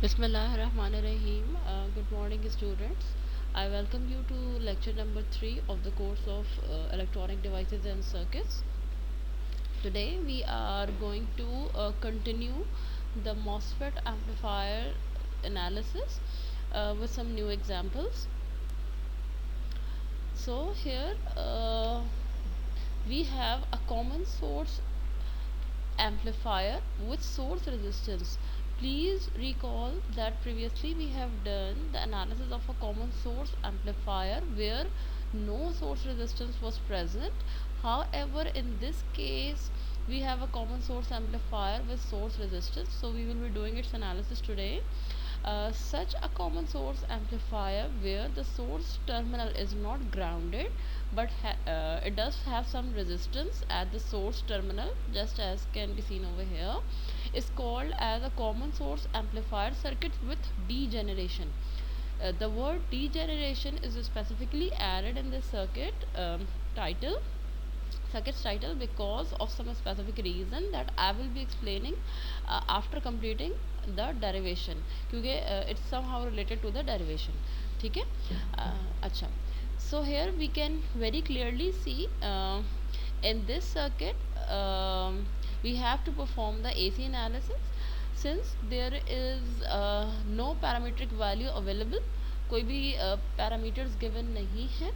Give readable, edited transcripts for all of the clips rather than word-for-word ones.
Bismillahirrahmanirrahim. Good morning, students. I welcome you to lecture number 3 of the course of Electronic Devices and Circuits. Today, we are going to continue the MOSFET amplifier analysis with some new examples. So, here we have a common source amplifier with source resistance. Please recall that previously we have done the analysis of a common source amplifier where no source resistance was present. However, in this case we have a common source amplifier with source resistance, so we will be doing its analysis today. Such a common source amplifier where the source terminal is not grounded but it does have some resistance at the source terminal, just as can be seen over here, is called as a common source amplifier circuit with degeneration. The word degeneration is specifically added in this title circuit's title because of some specific reason that I will be explaining after completing the derivation, क्योंकि it's somehow related to the derivation. ठीक है? अच्छा. So here we can very clearly see in this circuit we have to perform the AC analysis since there is no parametric value available. कोई भी parameters given नहीं है.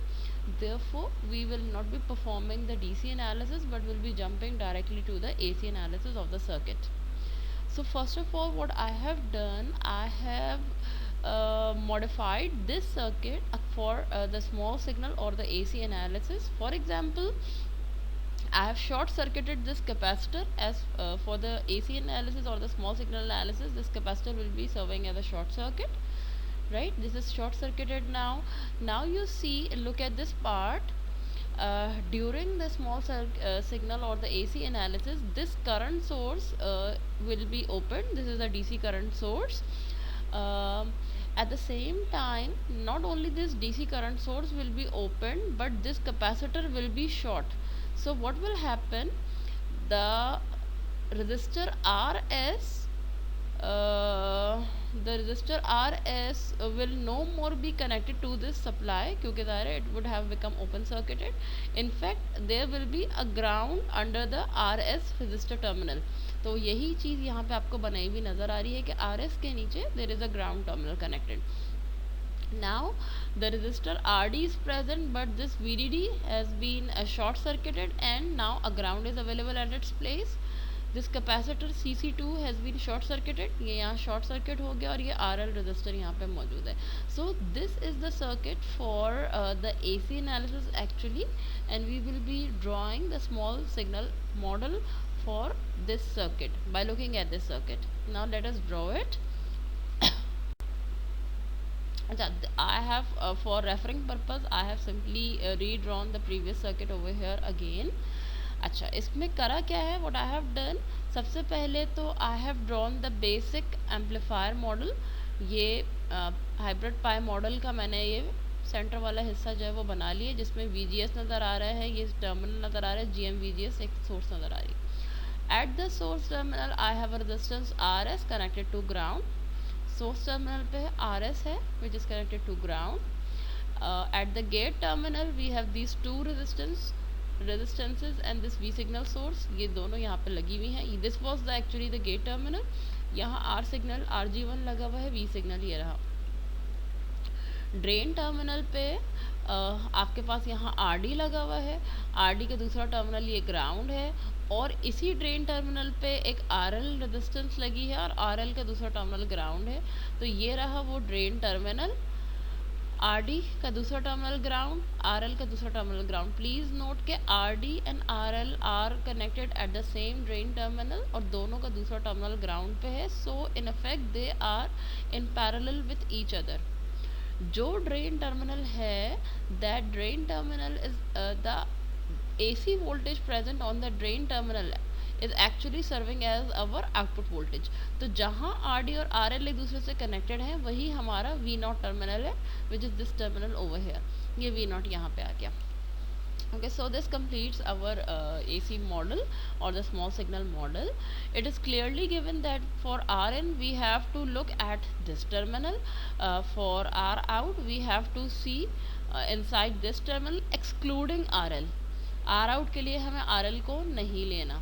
Therefore, we will not be performing the DC analysis but will be jumping directly to the AC analysis of the circuit. So first of all, what I have done, I have modified this circuit for the small signal or the AC analysis. For example, I have short circuited this capacitor as for the AC analysis or the small signal analysis. This capacitor will be serving as a short circuit, right? This is short circuited now. Now you see, look at this part. During the signal or the AC analysis, this current source will be opened. This is a DC current source. At the same time, not only this DC current source will be opened, but this capacitor will be short. So what will happen? The resistor RS the resistor RS will no more be connected to this supply क्योंकि ज़ाहिर है it would have become open circuited. In fact, there will be a ground under the RS resistor terminal. तो यही चीज़ यहाँ पे आपको बनाई हुई नज़र आ रही है कि RS के नीचे there is a ground terminal connected. Now the resistor RD is present but this VDD has been short circuited and now a ground is available at its place. This capacitor CC2 has been short circuited, ये यहाँ short circuit हो गया और ये RL register यहाँ पे मौजूद है. So this is the circuit for the AC analysis actually and we will be drawing the small signal model for this circuit by looking at this circuit. Now let us draw it. I have for referring purpose I have simply redrawn the previous circuit over here again. अच्छा, इसमें करा क्या है? What I have done, सबसे पहले तो आई have drawn the basic amplifier model. ये hybrid pi model का मैंने ये सेंटर वाला हिस्सा जो है वो बना लिया जिसमें VGS नज़र आ रहा है, ये टर्मिनल नज़र आ रहा है, GM VGS एक सोर्स नज़र आ रही है. At the source terminal I have a resistance RS connected to ground. Source terminal पे RS है which is connected to ground. At the gate terminal we have these two resistances and this V signal source, ये दोनों यहाँ पे लगी हुई हैं. this was the actually the gate terminal. यहाँ R signal RG1 लगा हुआ है, V signal ये रहा. ड्रेन टर्मिनल पे आपके पास यहाँ RD लगा हुआ है, RD का दूसरा टर्मिनल ये ग्राउंड है और इसी ड्रेन टर्मिनल पे एक RL रेजिस्टेंस लगी है और RL का दूसरा टर्मिनल ग्राउंड है. तो ये रहा वो ड्रेन टर्मिनल, RD का दूसरा टर्मिनल ग्राउंड, RL का दूसरा टर्मिनल ग्राउंड. प्लीज़ नोट के RD and RL are connected at the same drain terminal और दोनों का दूसरा टर्मिनल ग्राउंड पे है. So in effect they are in parallel with each other. जो ड्रेन टर्मिनल है that drain terminal is the AC voltage present on the drain terminal is actually serving as our output voltage. तो जहाँ RD और RL एक दूसरे से connected है वही हमारा V0 टर्मिनल है which is this terminal over here. ये V0 यहाँ पे आ गया. Okay, so this completes our AC model or the small signal model. It is clearly given that for Rn we have to look at this terminal. For R out we have to see inside this terminal excluding RL. R out के लिए हमें RL को नहीं लेना.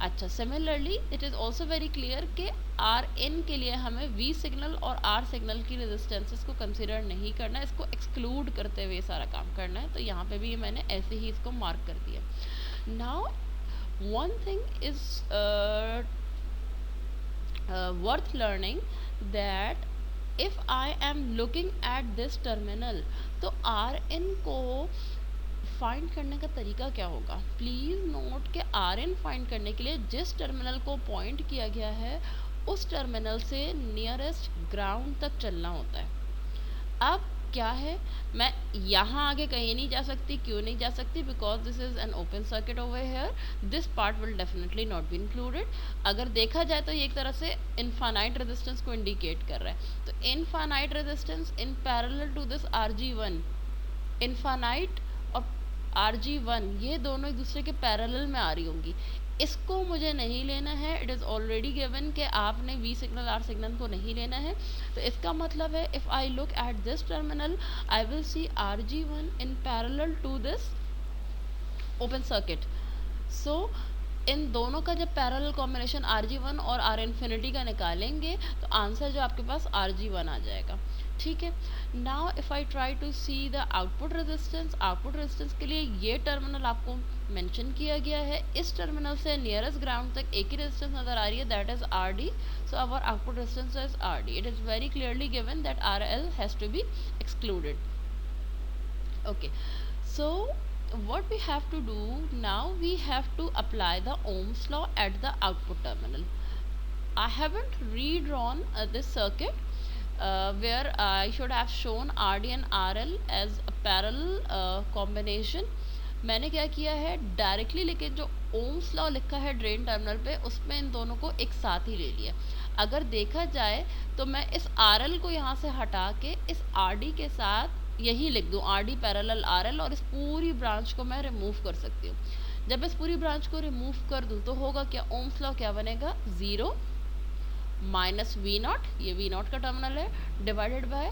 अच्छा, similarly it is also very clear कि are in के लिए हमें वी सिग्नल और आर सिग्नल की रेजिस्टेंसेस को कंसिडर नहीं करना है, इसको एक्सक्लूड करते हुए सारा काम करना है. तो यहाँ पे भी मैंने ऐसे ही इसको मार्क कर दिया. Now one thing is worth learning that if I am looking at this terminal, तो आर इन को फाइंड करने का तरीका क्या होगा. प्लीज़ नोट कि आर एन फाइंड करने के लिए जिस टर्मिनल को पॉइंट किया गया है उस टर्मिनल से नियरेस्ट ग्राउंड तक चलना होता है. अब क्या है, मैं यहाँ आगे कहीं नहीं जा सकती. क्यों नहीं जा सकती? Because this is an open circuit over here. This part will definitely not be included. अगर देखा जाए तो ये एक तरह से इनफाइनाइट रेजिस्टेंस को इंडिकेट कर रहा है. तो infinite resistance in parallel to this RG1, infinite और RG1 ये दोनों एक दूसरे के पैरेलल में आ रही होंगी. इसको मुझे नहीं लेना है. इट इज़ ऑलरेडी गिवन कि आपने वी सिग्नल आर सिग्नल को नहीं लेना है. तो इसका मतलब है if I look at this terminal I will see RG1 in parallel to this open circuit. So इन दोनों का जब पैरेलल कॉम्बिनेशन RG1 और R इन्फिनिटी का निकालेंगे तो आंसर जो आपके पास RG1 आ जाएगा. ठीक है. Now if I try to see the output resistance के लिए ये टर्मिनल आपको मेंशन किया गया है. इस टर्मिनल से नियरेस्ट ग्राउंड तक एक ही रेजिस्टेंस नज़र आ रही है, that is RD. So our output resistance is RD. It is very clearly given that RL has to be excluded. Okay, so what we have to do now, we have to apply the Ohm's law at the output terminal. I haven't redrawn this circuit where I should have shown RD and RL as a parallel combination. मैंने क्या किया है, directly लेकिन जो Ohm's law लिखा है drain terminal पे उसमें इन दोनों को एक साथ ही ले लिया. अगर देखा जाए तो मैं इस RL को यहाँ से हटा के इस RD के साथ यही लिख दूँ RD पैरेलल RL और इस पूरी ब्रांच को मैं रिमूव कर सकती हूँ. जब इस पूरी ब्रांच को रिमूव कर दूँ तो होगा क्या, ओम्स लॉ क्या बनेगा, 0 माइनस V0, ये V0 का टर्मिनल है, डिवाइडेड बाय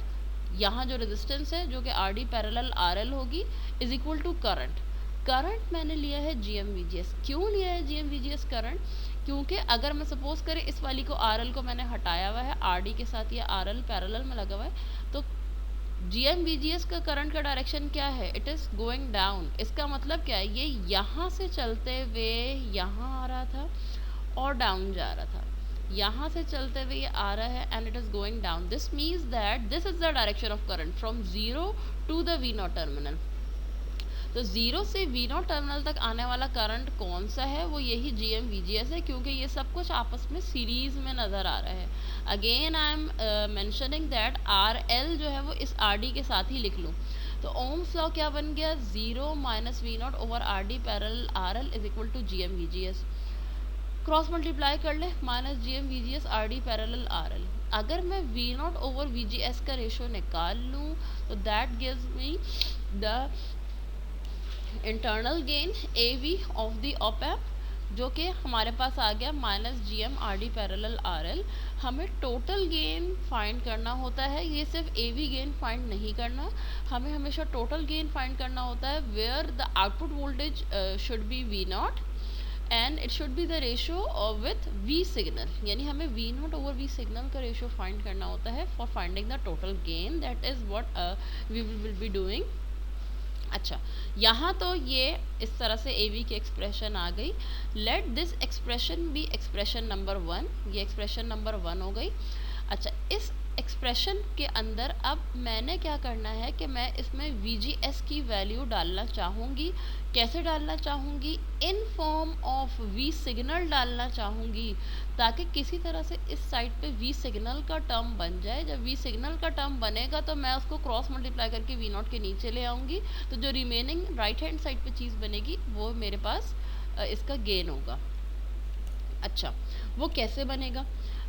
यहाँ जो रेजिस्टेंस है जो कि RD पैरेलल RL होगी is equal to current. Current मैंने लिया है GM/VGS. क्यों लिया है GM/VGS करंट? क्योंकि अगर मैं सपोज करें इस वाली को RL को मैंने हटाया हुआ है, RD के साथ ये RL पैरेलल में लगा हुआ है, तो GM/VGS का करंट का डायरेक्शन क्या है, इट इज़ गोइंग डाउन. इसका मतलब क्या है, ये यहाँ से चलते हुए यहाँ आ रहा था और डाउन जा रहा था. यहाँ से चलते हुए ये आ रहा है and it is going down. This means that this is the direction of current from 0 to the V0 terminal. तो 0 से V0 टर्मिनल तक आने वाला करंट कौन सा है, वो यही GM/VGS है, क्योंकि ये सब कुछ आपस में सीरीज़ में नज़र आ रहा है. Again I am mentioning that RL जो है वो इस RD के साथ ही लिख लूँ. तो ओम्स लॉ क्या बन गया, 0 minus V0 over RD parallel RL is equal to GM/VGS. Cross multiply कर ले, minus GM/VGS RD parallel RL. अगर मैं V0 ओवर VGS का रेशो निकाल लूँ तो that gives me the internal gain AV of the op amp, जो कि हमारे पास आ गया minus GM RD parallel RL. हमें टोटल गेन फाइंड करना होता है, ये सिर्फ AV गेन फाइंड नहीं करना, हमें हमेशा टोटल गेन फाइंड करना होता है where the output voltage should be V0 and it should be the ratio with V signal. यानी हमें V0 ओवर V सिग्नल का रेशो फाइंड करना होता है for finding the total gain. That is what we will be doing. अच्छा, यहाँ तो ये इस तरह से AV की एक्सप्रेशन आ गई. Let this expression be expression number 1. ये एक्सप्रेशन नंबर 1 हो गई. अच्छा, इस एक्सप्रेशन के अंदर अब मैंने क्या करना है कि मैं इसमें VGS की वैल्यू डालना चाहूँगी. कैसे डालना चाहूँगी, in form of V signal डालना चाहूँगी, ताकि किसी तरह से इस साइड पे V सिग्नल का टर्म बन जाए. जब V सिग्नल का टर्म बनेगा तो मैं उसको क्रॉस मल्टीप्लाई करके V0 के नीचे ले आऊँगी, तो जो रिमेनिंग राइट हैंड साइड पे चीज़ बनेगी वो मेरे पास इसका गेन होगा. अच्छा, वो कैसे बनेगा?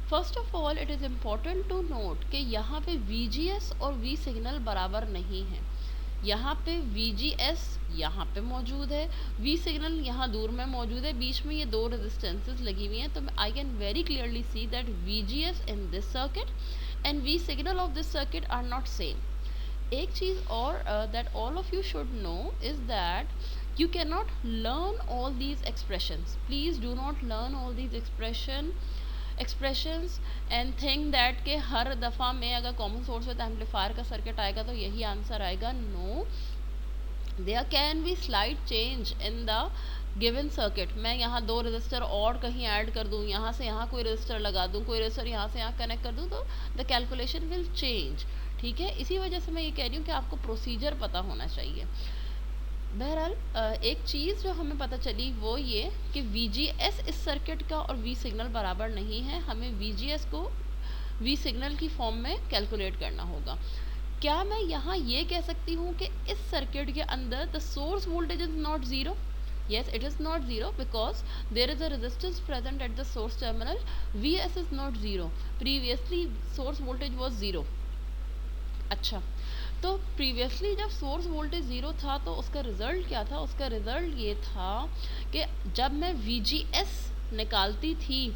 First of all it is important to note कि यहाँ पे VGS और V सिग्नल बराबर नहीं है. यहाँ पे VGS यहाँ पे मौजूद है, V सिग्नल यहाँ दूर में मौजूद है, बीच में ये दो रेजिस्टेंसेस लगी हुई हैं, तो I can very clearly see that VGS in this circuit and V signal of this circuit are not same. एक चीज़ और that all of you should know is that you cannot learn all these expressions. Please do not learn all these expressions and think that कि हर दफ़ा में अगर common source with amplifier का circuit आएगा तो यही आंसर आएगा. No, there can be slight change in the given circuit. मैं यहाँ दो रजिस्टर और कहीं ऐड कर दूँ, यहाँ से यहाँ कोई रजिस्टर लगा दूँ, कोई रजिस्टर यहाँ से यहाँ कनेक्ट कर दूँ, तो द कैलकुलेशन विल चेंज. ठीक है, इसी वजह से मैं ये कह रही हूँ कि आपको प्रोसीजर पता होना चाहिए. बहरहाल एक चीज़ जो हमें पता चली वो ये कि VGS इस सर्किट का और V सिग्नल बराबर नहीं है. हमें VGS को V सिग्नल की फॉर्म में कैलकुलेट करना होगा. क्या मैं यहाँ ये कह सकती हूँ कि इस सर्किट के अंदर the source voltage is not zero? Yes, it is not zero because there is a resistance present at the source terminal. Vs is not zero. Previously source voltage was zero. अच्छा, तो previously जब source voltage zero था तो उसका result क्या था? उसका result ये था कि जब मैं VGS निकालती थी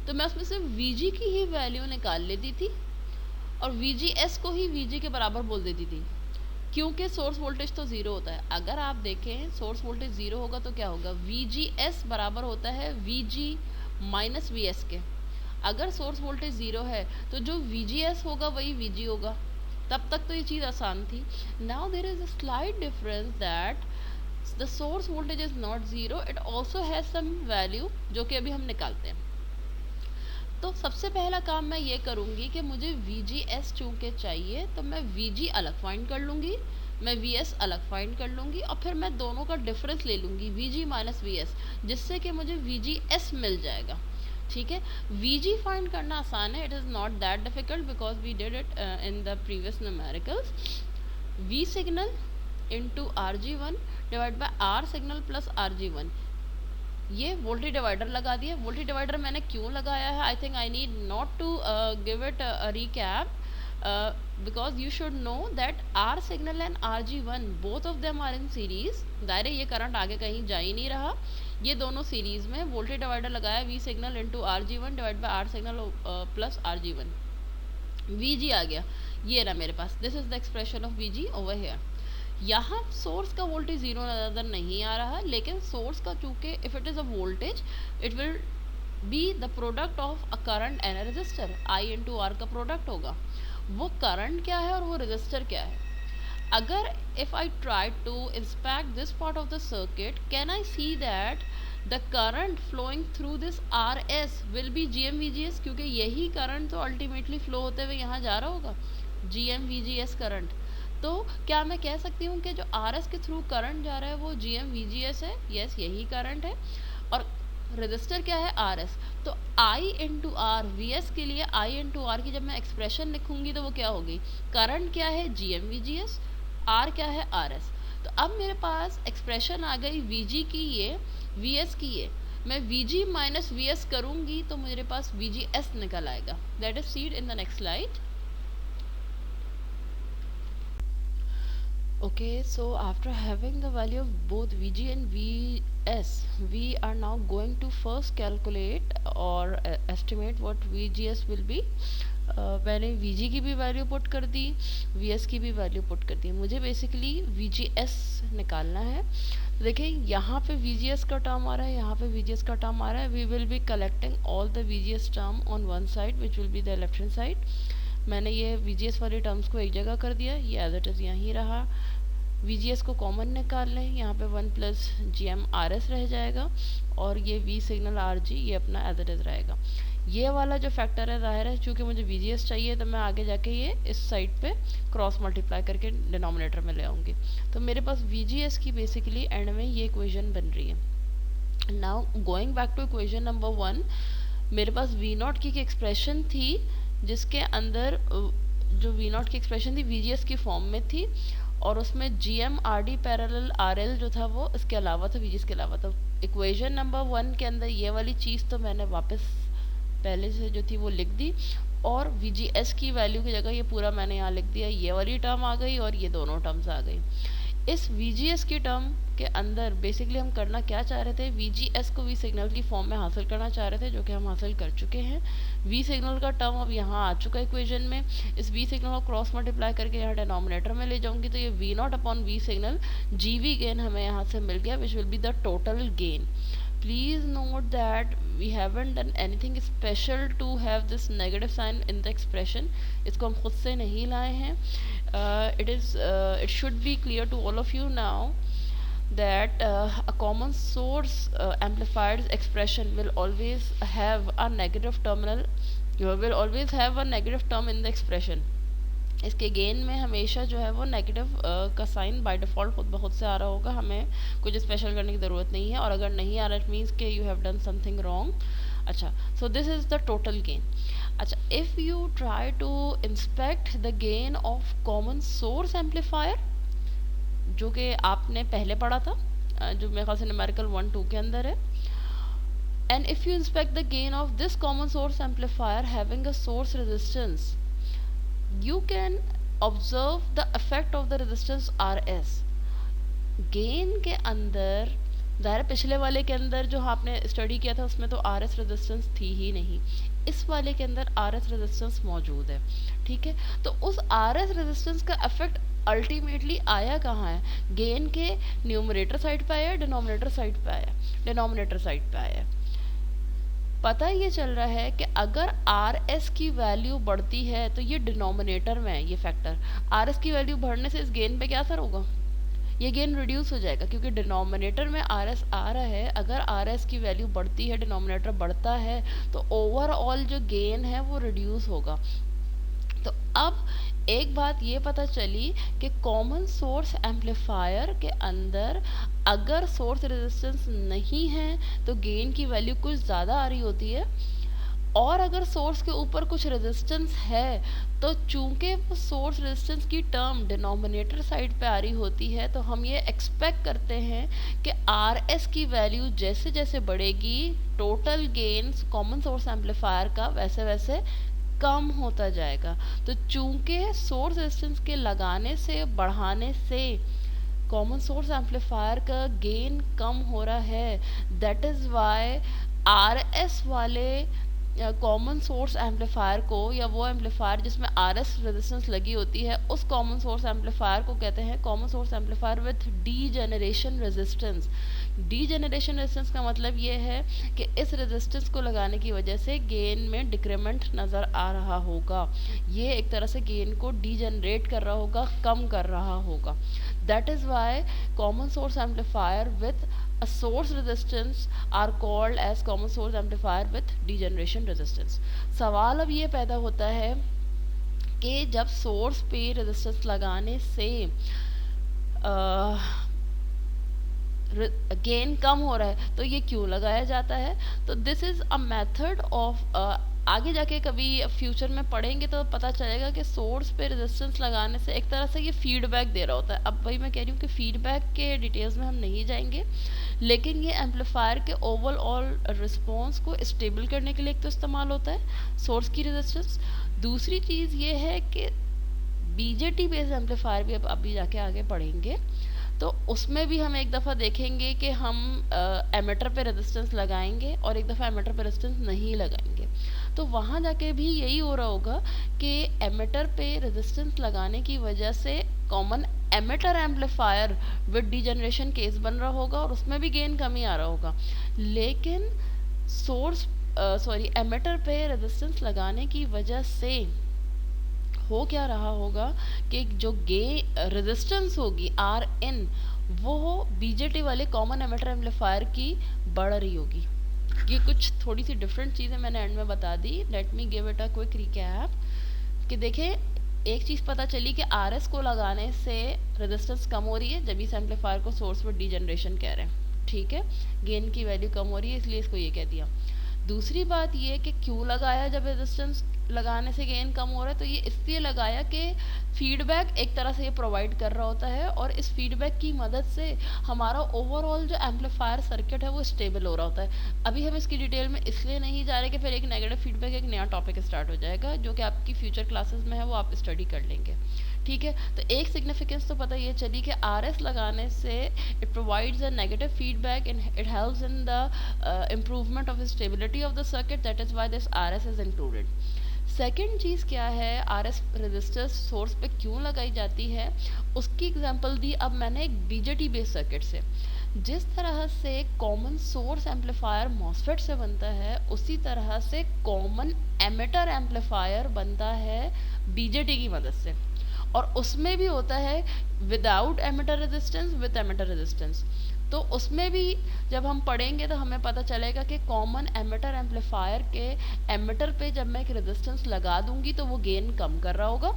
तो मैं उसमें सिर्फ VG की ही वैल्यू निकाल लेती थी और VGS को ही VG के बराबर बोल देती थी, क्योंकि सोर्स वोल्टेज तो ज़ीरो होता है. अगर आप देखें सोर्स वोल्टेज ज़ीरो होगा तो क्या होगा? VGS बराबर होता है VG माइनस VS के. अगर सोर्स वोल्टेज ज़ीरो है तो जो VGS होगा वही VG होगा. तब तक तो ये चीज़ आसान थी. Now there is a slight difference that the source voltage is not zero, it also has some value जो कि अभी हम निकालते हैं. तो सबसे पहला काम मैं ये करूँगी कि मुझे VGS चूँकि चाहिए तो मैं VG अलग फाइंड कर लूँगी, मैं VS अलग फाइंड कर लूँगी और फिर मैं दोनों का डिफरेंस ले लूँगी VG माइनस VS, जिससे कि मुझे VGS मिल जाएगा. ठीक है, VG फाइंड करना आसान है. It is not that difficult because we did it in the previous numericals. V signal into RG1 divide by R signal plus RG1. ये वोल्टेज डिवाइडर लगा दिया. वोल्टेज डिवाइडर मैंने क्यों लगाया है? I think I need not to give it a recap because you should know that R signal and RG1 both of them are in series. दायरे ये current आगे कहीं जा ही नहीं रहा, ये दोनों सीरीज में. वोल्टेज डिवाइडर लगाया V signal into RG1 divide by R signal plus RG1. VG आ गया, ये रहा मेरे पास. This is the expression of VG over here. यहाँ सोर्स का वोल्टेज ज़ीरो नज़र नहीं आ रहा, लेकिन सोर्स का चूँकि if it is a voltage it will be the product of a current and a resistor. I into R का प्रोडक्ट होगा. वो करंट क्या है और वो रेजिस्टर क्या है? अगर if I try to inspect this part of the circuit, can I see that the current flowing through this RS will be GM-VGS, क्योंकि यही करंट तो अल्टीमेटली फ्लो होते हुए यहाँ जा रहा होगा, GM-VGS करंट. तो क्या मैं कह सकती हूँ कि जो RS के थ्रू करंट जा रहा है वो GM-VGS है? यस, यही करंट है. और रजिस्टर क्या है? RS. तो I इंटू आर, VS के लिए I इंटू आर की जब मैं एक्सप्रेशन लिखूंगी तो वो क्या होगी? करंट क्या है? GM-VGS. R क्या है? RS. तो अब मेरे पास एक्सप्रेशन आ गई VG की ये, VS की ये. मैं VG माइनस VS करूँगी तो मेरे पास VGS निकल आएगा. That is seed in the next slide. Okay, so after having the value of both VG and VS, we are now going to first calculate or estimate what VGS will be. मैंने VG की भी value put कर दी, VS की भी value put कर दी. मुझे basically VGS निकालना है. तो देखिए यहाँ पे VGS का टर्म आ रहा है, यहाँ पे VGS का टर्म आ रहा है. We will be collecting all the VGS term on one side which will be the left hand side. मैंने ये VGS वाले टर्म्स को एक जगह कर दिया, ये एज इट इज़ यहीं रहा. VGS को कॉमन निकाल लें, यहाँ पे 1 प्लस GM-RS रह जाएगा और ये V सिग्नल RG ये अपना एज इट इज़ रहेगा. ये वाला जो फैक्टर है ज़ाहिर है चूँकि मुझे VGS चाहिए तो मैं आगे जाके ये इस साइड पे क्रॉस मल्टीप्लाई करके डिनोमिनेटर में ले आऊँगी. तो मेरे पास VGS की बेसिकली एंड में ये इक्वेशन बन रही है. Now going back to equation number 1, मेरे पास V0 की एक्सप्रेशन थी जिसके अंदर जो V0 की एक्सप्रेशन थी VGS की फॉर्म में थी और उसमें GM-RD पैरेलल RL जो था वो इसके अलावा था, VGS के अलावा था. इक्वेशन नंबर 1 के अंदर ये वाली चीज़ तो मैंने वापस पहले से जो थी वो लिख दी और VGS की वैल्यू की जगह ये पूरा मैंने यहाँ लिख दिया, ये वाली टर्म आ गई और ये दोनों टर्म्स आ गई। इस VGS की टर्म के अंदर बेसिकली हम करना क्या चाह रहे थे, VGS को V सिग्नल की फॉर्म में हासिल करना चाह रहे थे, जो कि हम हासिल कर चुके हैं। V सिग्नल का टर्म अब यहाँ आ चुका है इक्वेशन में। इस V सिग्नल को क्रॉस मल्टीप्लाई करके यहाँ डिनोमिनेटर में ले जाऊंगी तो ये V0 upon V signal GV gain हमें यहाँ से मिल गया, विच will be the total gain. Please note that we haven't done anything special to have this negative sign in the expression. इसको हम खुद से नहीं लाए हैं. It should be clear to all of you now that a common source amplified expression will always have a negative terminal. You will always have a negative term in the expression. इसके gain में हमेशा जो है वो negative का sign by default खुद ब खुद से आ रहा होगा, हमें कुछ स्पेशल करने की ज़रूरत नहीं है, और अगर नहीं आ रहा इट मीन्स कि you have done something wrong. अच्छा, so this is the total gain. अच्छा, if you try to inspect the gain of common source amplifier, जो कि आपने पहले पढ़ा था, जो मेरे ख्याल से न्यूमेरिकल 1-2 के अंदर है, and if you inspect the gain of this common source amplifier having a source resistance, you can observe the effect of the resistance RS. Gain के अंदर ज़ाहिर पिछले वाले के अंदर जो आपने स्टडी किया था उसमें तो RS रेजिस्टेंस थी ही नहीं, इस वाले के अंदर RS रेजिस्टेंस मौजूद है। ठीक है, तो उस RS रेजिस्टेंस का इफेक्ट अल्टीमेटली आया कहाँ है, गेन के न्यूमरेटर साइड पे आया, डिनोमिनेटर साइड पे आया, डिनोमिनेटर साइड पे आया। पता ये चल रहा है कि अगर RS की वैल्यू बढ़ती है तो ये डिनोमिनेटर में है, ये फैक्टर RS की वैल्यू बढ़ने से इस गेन पे क्या असर होगा, ये गेन रिड्यूस हो जाएगा, क्योंकि डिनोमिनेटर में RS आ रहा है। अगर RS की वैल्यू बढ़ती है, डिनोमिनेटर बढ़ता है, तो ओवरऑल जो गेन है वो रिड्यूस होगा। तो अब एक बात ये पता चली कि कॉमन सोर्स एम्पलीफायर के अंदर अगर सोर्स रेजिस्टेंस नहीं है तो गेन की वैल्यू कुछ ज़्यादा आ रही होती है, और अगर सोर्स के ऊपर कुछ रेजिस्टेंस है तो चूंकि वो सोर्स रेजिस्टेंस की टर्म डिनोमिनेटर साइड पे आ रही होती है, तो हम ये एक्सपेक्ट करते हैं कि RS की वैल्यू जैसे जैसे बढ़ेगी total gain common source amplifier का वैसे वैसे कम होता जाएगा। तो चूंकि सोर्स रेजिस्टेंस के लगाने से बढ़ाने से कॉमन सोर्स एम्पलीफायर का गेन कम हो रहा है, दैट इज़ वाई RS वाले कॉमन सोर्स एम्पलीफायर को, या वो एम्पलीफायर जिसमें RS रेजिस्टेंस लगी होती है, उस कॉमन सोर्स एम्पलीफायर को कहते हैं common source amplifier with degeneration resistance. Degeneration resistance का मतलब ये है कि इस रेजिस्टेंस को लगाने की वजह से गेन में डिक्रीमेंट नज़र आ रहा होगा, ये एक तरह से गेन को डीजेनरेट कर रहा होगा, कम कर रहा होगा। That is why common source amplifier with a source resistance are called as common source amplifier with degeneration resistance। सवाल अब ये पैदा होता है कि जब सोर्स पे रेजिस्टेंस लगाने से गेन कम हो रहा है तो ये क्यों लगाया जाता है। तो this is a method of, आगे जाके कभी फ्यूचर में पढ़ेंगे तो पता चलेगा कि सोर्स पे रेजिस्टेंस लगाने से एक तरह से ये फीडबैक दे रहा होता है। अब वही मैं कह रही हूँ कि फीडबैक के डिटेल्स में हम नहीं जाएंगे, लेकिन ये एम्पलीफायर के ओवरऑल रिस्पॉन्स को स्टेबल करने के लिए एक तो इस्तेमाल होता है सोर्स की रेजिस्टेंस। दूसरी चीज़ ये है कि BJT बेस्ड एम्पलीफायर भी अब अभी जाके आगे पढ़ेंगे तो उसमें भी हम एक दफ़ा देखेंगे कि हम एमिटर पे रेजिस्टेंस लगाएंगे और एक दफ़ा एमिटर पे रेजिस्टेंस नहीं लगाएंगे। तो वहाँ जाके भी यही हो रहा होगा कि एमिटर पे रेजिस्टेंस लगाने की वजह से common emitter amplifier with degeneration case बन रहा होगा और उसमें भी गेन कम ही आ रहा होगा। लेकिन एमिटर पे रेजिस्टेंस लगाने की वजह से हो क्या रहा होगा कि जो रेजिस्टेंस होगी Rin वो BJT वाले कॉमन एमिटर एम्पलीफायर की बढ़ रही होगी। ये कुछ थोड़ी सी डिफरेंट चीज़ें मैंने एंड में बता दी। Let me give it a quick recap कि देखें, एक चीज़ पता चली कि RS को लगाने से रेजिस्टेंस कम हो रही है जब इस एम्पलीफायर को सोर्स पर डीजनरेशन कह रहे हैं। ठीक है, गेन की वैल्यू कम हो रही है इसलिए इसको ये कह दिया। दूसरी बात ये कि क्यों लगाया जब रेजिस्टेंस लगाने से गेन कम हो रहा है, तो ये इसलिए लगाया कि फीडबैक एक तरह से ये प्रोवाइड कर रहा होता है और इस फीडबैक की मदद से हमारा ओवरऑल जो एम्पलीफायर सर्किट है वो स्टेबल हो रहा होता है। अभी हम इसकी डिटेल में इसलिए नहीं जा रहे कि फिर एक नेगेटिव फीडबैक एक नया टॉपिक स्टार्ट हो जाएगा जो कि आपकी फ्यूचर क्लासेस में है, वो आप स्टडी कर लेंगे। ठीक है, तो एक सिग्निफिकेंस तो पता ये चली कि RS लगाने से it provides a negative feedback and it helps in the improvement of stability of the circuit, that is why this RS is included. Second चीज़ क्या है, RS रजिस्टर सोर्स पे क्यों लगाई जाती है, उसकी एग्जांपल दी अब मैंने एक BJT बेस्ड सर्किट से। जिस तरह से कॉमन सोर्स एम्पलीफायर मॉसफेट से बनता है, उसी तरह से कॉमन एमिटर एम्पलीफायर बनता है BJT की मदद से, और उसमें भी होता है without emitter resistance, with emitter resistance. तो उसमें भी जब हम पढ़ेंगे तो हमें पता चलेगा कि कॉमन एमिटर एम्पलीफायर के एमिटर पे जब मैं एक रेजिस्टेंस लगा दूंगी तो वो गेन कम कर रहा होगा,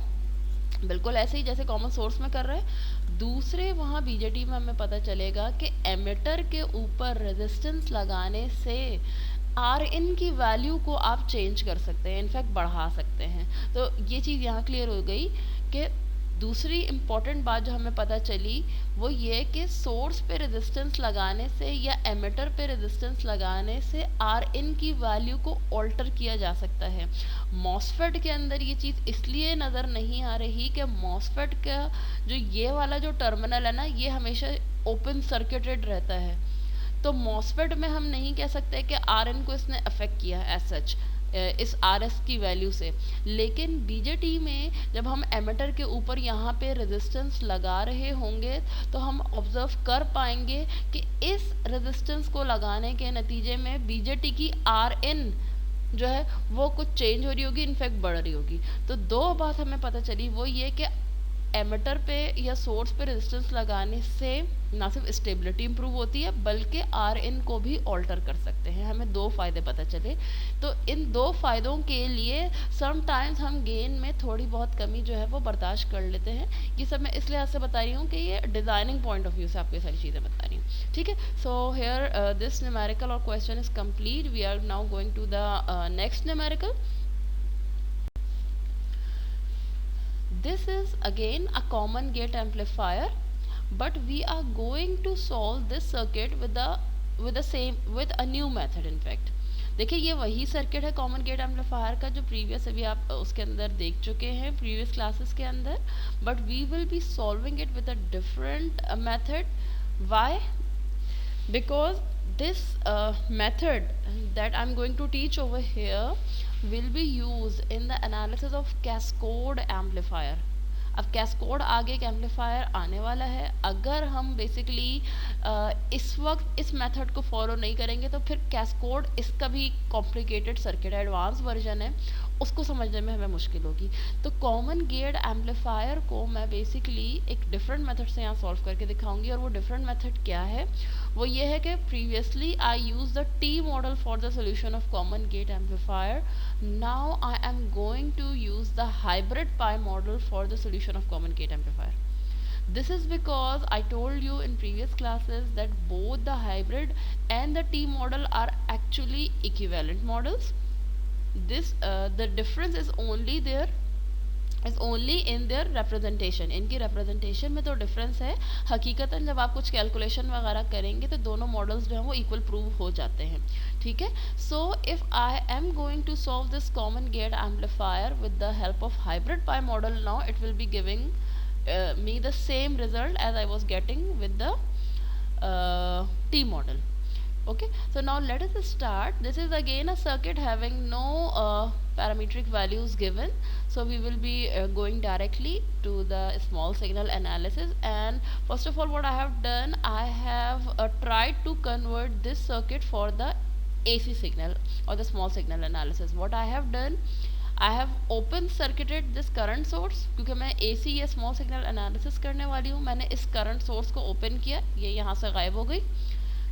बिल्कुल ऐसे ही जैसे कॉमन सोर्स में कर रहे हैं। दूसरे वहाँ BJT में हमें पता चलेगा कि एमिटर के ऊपर रेजिस्टेंस लगाने से Rin की वैल्यू को आप चेंज कर सकते हैं, इनफैक्ट बढ़ा सकते हैं। तो ये चीज़ यहाँ क्लियर हो गई कि दूसरी इम्पॉर्टेंट बात जो हमें पता चली वो ये कि सोर्स पे रेजिस्टेंस लगाने से या एमिटर पे रेजिस्टेंस लगाने से Rin की वैल्यू को ऑल्टर किया जा सकता है। मॉसफेट के अंदर ये चीज़ इसलिए नज़र नहीं आ रही कि मॉसफेट का जो ये वाला जो टर्मिनल है ना, ये हमेशा ओपन सर्किटेड रहता है, तो मॉसफेट में हम नहीं कह सकते कि Rn को इसने अफेक्ट किया एज सच इस RS की वैल्यू से। लेकिन BJT में जब हम एमिटर के ऊपर यहाँ पे रेजिस्टेंस लगा रहे होंगे तो हम ऑब्जर्व कर पाएंगे कि इस रेजिस्टेंस को लगाने के नतीजे में BJT की Rin जो है वो कुछ चेंज हो रही होगी, इनफैक्ट बढ़ रही होगी। तो दो बात हमें पता चली, वो ये कि एमिटर पे या सोर्स पे रेजिस्टेंस लगाने से ना सिर्फ स्टेबिलिटी इंप्रूव होती है बल्कि Rin को भी ऑल्टर कर सकते हैं। हमें दो फ़ायदे पता चले। तो इन दो फ़ायदों के लिए समटाइम्स हम गेन में थोड़ी बहुत कमी जो है वो बर्दाश्त कर लेते हैं। ये सब मैं इस लिहाज से बता रही हूँ कि ये डिज़ाइनिंग पॉइंट ऑफ व्यू से आपको ये सारी चीज़ें बता रही हूँ। ठीक है, सो हेयर दिस न्यूमेरिकल और question is complete. We are now going to the next numerical. This is again a common gate amplifier, but we are going to solve this circuit with a new method. In fact, देखिए ये वही circuit है common gate amplifier का जो previous अभी आप उसके अंदर देख चुके हैं प्रीवियस क्लासेस के अंदर, but we will be solving it with a different method. Why? Because this method that I'm going to teach over here will be used in the analysis of cascode amplifier. अब कैस्कोड आगे एक amplifier आने वाला है. अगर हम basically इस वक्त इस मेथड को फॉलो नहीं करेंगे तो फिर कैस्कोड इसका भी कॉम्प्लिकेटेड सर्किट है, एडवांस वर्जन है, उसको समझने में हमें मुश्किल होगी. तो कॉमन गेट एम्पलीफायर को मैं बेसिकली एक डिफरेंट मेथड से यहाँ सॉल्व करके दिखाऊंगी. और वो डिफरेंट मेथड क्या है, वो ये है कि previously I use the T model for the solution of common gate amplifier. Now I am going to use the hybrid pi model for the solution of common gate amplifier. This is because I told you in previous classes that both the hybrid and the T model are actually equivalent models. The difference is only in their representation. इनकी representation में तो difference है. हकीकतन जब आप कुछ calculation वगैरह करेंगे तो दोनों models जो हैं वो equal prove हो जाते हैं. ठीक है, so if I am going to solve this common gate amplifier with the help of hybrid pi model, now it will be giving me the same result as I was getting with the T model. Okay, so now let us start. This is again a circuit having no parametric values given, so we will be going directly to the small signal analysis. And first of all, what I have done, I have tried to convert this circuit for the AC signal or the small signal analysis. What I have done, I have open circuited this current source. क्योंकि मैं AC या small signal analysis करने वाली हूँ, मैंने इस current source को open किया, ये यहाँ से गायब हो गई.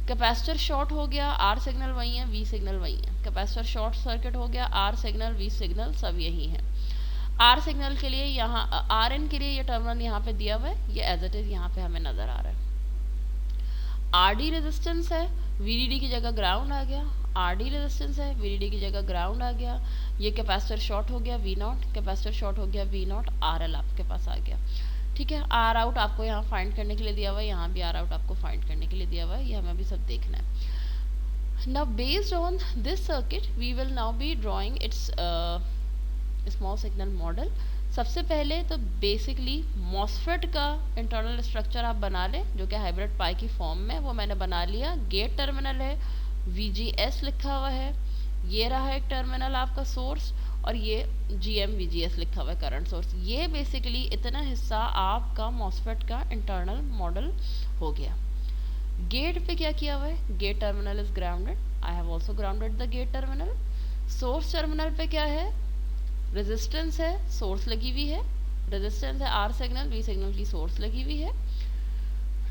कैपेसिटर शॉर्ट हो गया, R सिग्नल वही है, V सिग्नल वही है. कैपेसिटर शॉर्ट सर्किट हो गया, R सिग्नल V सिग्नल सब यही है. R सिग्नल के लिए यहाँ Rn के लिए ये टर्मिनल यहाँ पे दिया हुआ है, ये एज इट इज यहाँ पे हमें नजर आ रहा है. RD रेजिस्टेंस है, VDD की जगह ग्राउंड आ गया. आर डी रेजिस्टेंस है, वी डी डी की जगह ग्राउंड आ गया, ये कैपेसिटर शॉर्ट हो गया वी नॉट, कैपेसिटर शॉर्ट हो गया वी नॉट, आर एल आपके पास आ गया। ठीक है, आर आउट आपको यहाँ फाइंड करने के लिए दिया हुआ है, यहाँ भी आर आउट आपको फाइंड करने के लिए दिया हुआ है, ये हमें अभी सब देखना है। Now based on this circuit we will now be drawing its small signal model. सबसे पहले तो बेसिकली मॉसफेट का इंटरनल स्ट्रक्चर आप बना लें, जो कि हाइब्रिड पाई की फॉर्म में, वो मैंने बना लिया। गेट टर्मिनल है, VGS लिखा हुआ है, ये रहा एक टर्मिनल आपका सोर्स, और ये GM VGS लिखा हुआ है करंट सोर्स। ये बेसिकली इतना हिस्सा आपका मॉसफेट का इंटरनल मॉडल हो गया। गेट पे क्या किया हुआ है, gate terminal is grounded, I have also grounded the gate terminal. Source terminal पे क्या है, रेजिस्टेंस है, सोर्स लगी हुई है, रेजिस्टेंस है आर सिग्नल, वी सिग्नल की सोर्स लगी हुई है।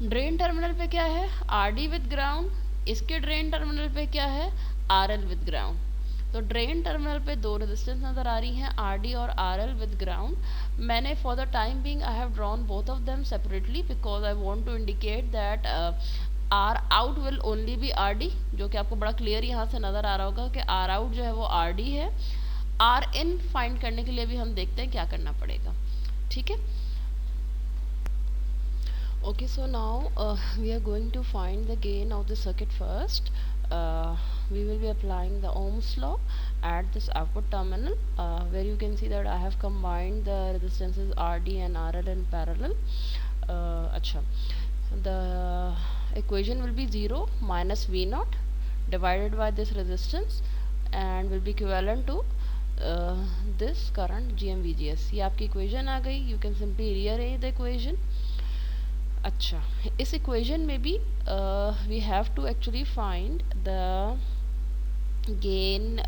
ड्रेन टर्मिनल पे क्या है, आर डी विद ग्राउंड, इसके ड्रेन टर्मिनल पे क्या है, आर एल विद ग्राउंड। तो ड्रेन टर्मिनल पे दो रेजिस्टेंस नज़र आ रही हैं, आर डी और आर एल विद ग्राउंड। मैंने for the time being I have drawn both of them separately because I want to indicate that R out will only B R D, जो कि आपको बड़ा क्लियर यहाँ से नज़र आ रहा होगा कि आर आउट जो है वो आर डी है। आर इन फाइंड करने के लिए भी हम देखते हैं क्या करना पड़ेगा। ठीक है, okay, so now we are going to find the gain of the circuit first. We will be applying the Ohm's law at this output terminal, where you can see that I have combined the resistances RD and RL in parallel. Acha, the equation will be 0 minus V naught divided by this resistance and will be equivalent to this current GM-VGS. ये आपकी equation आ गई, you can simply rearrange the equation. अच्छा, इस equation में भी we have to actually find the gain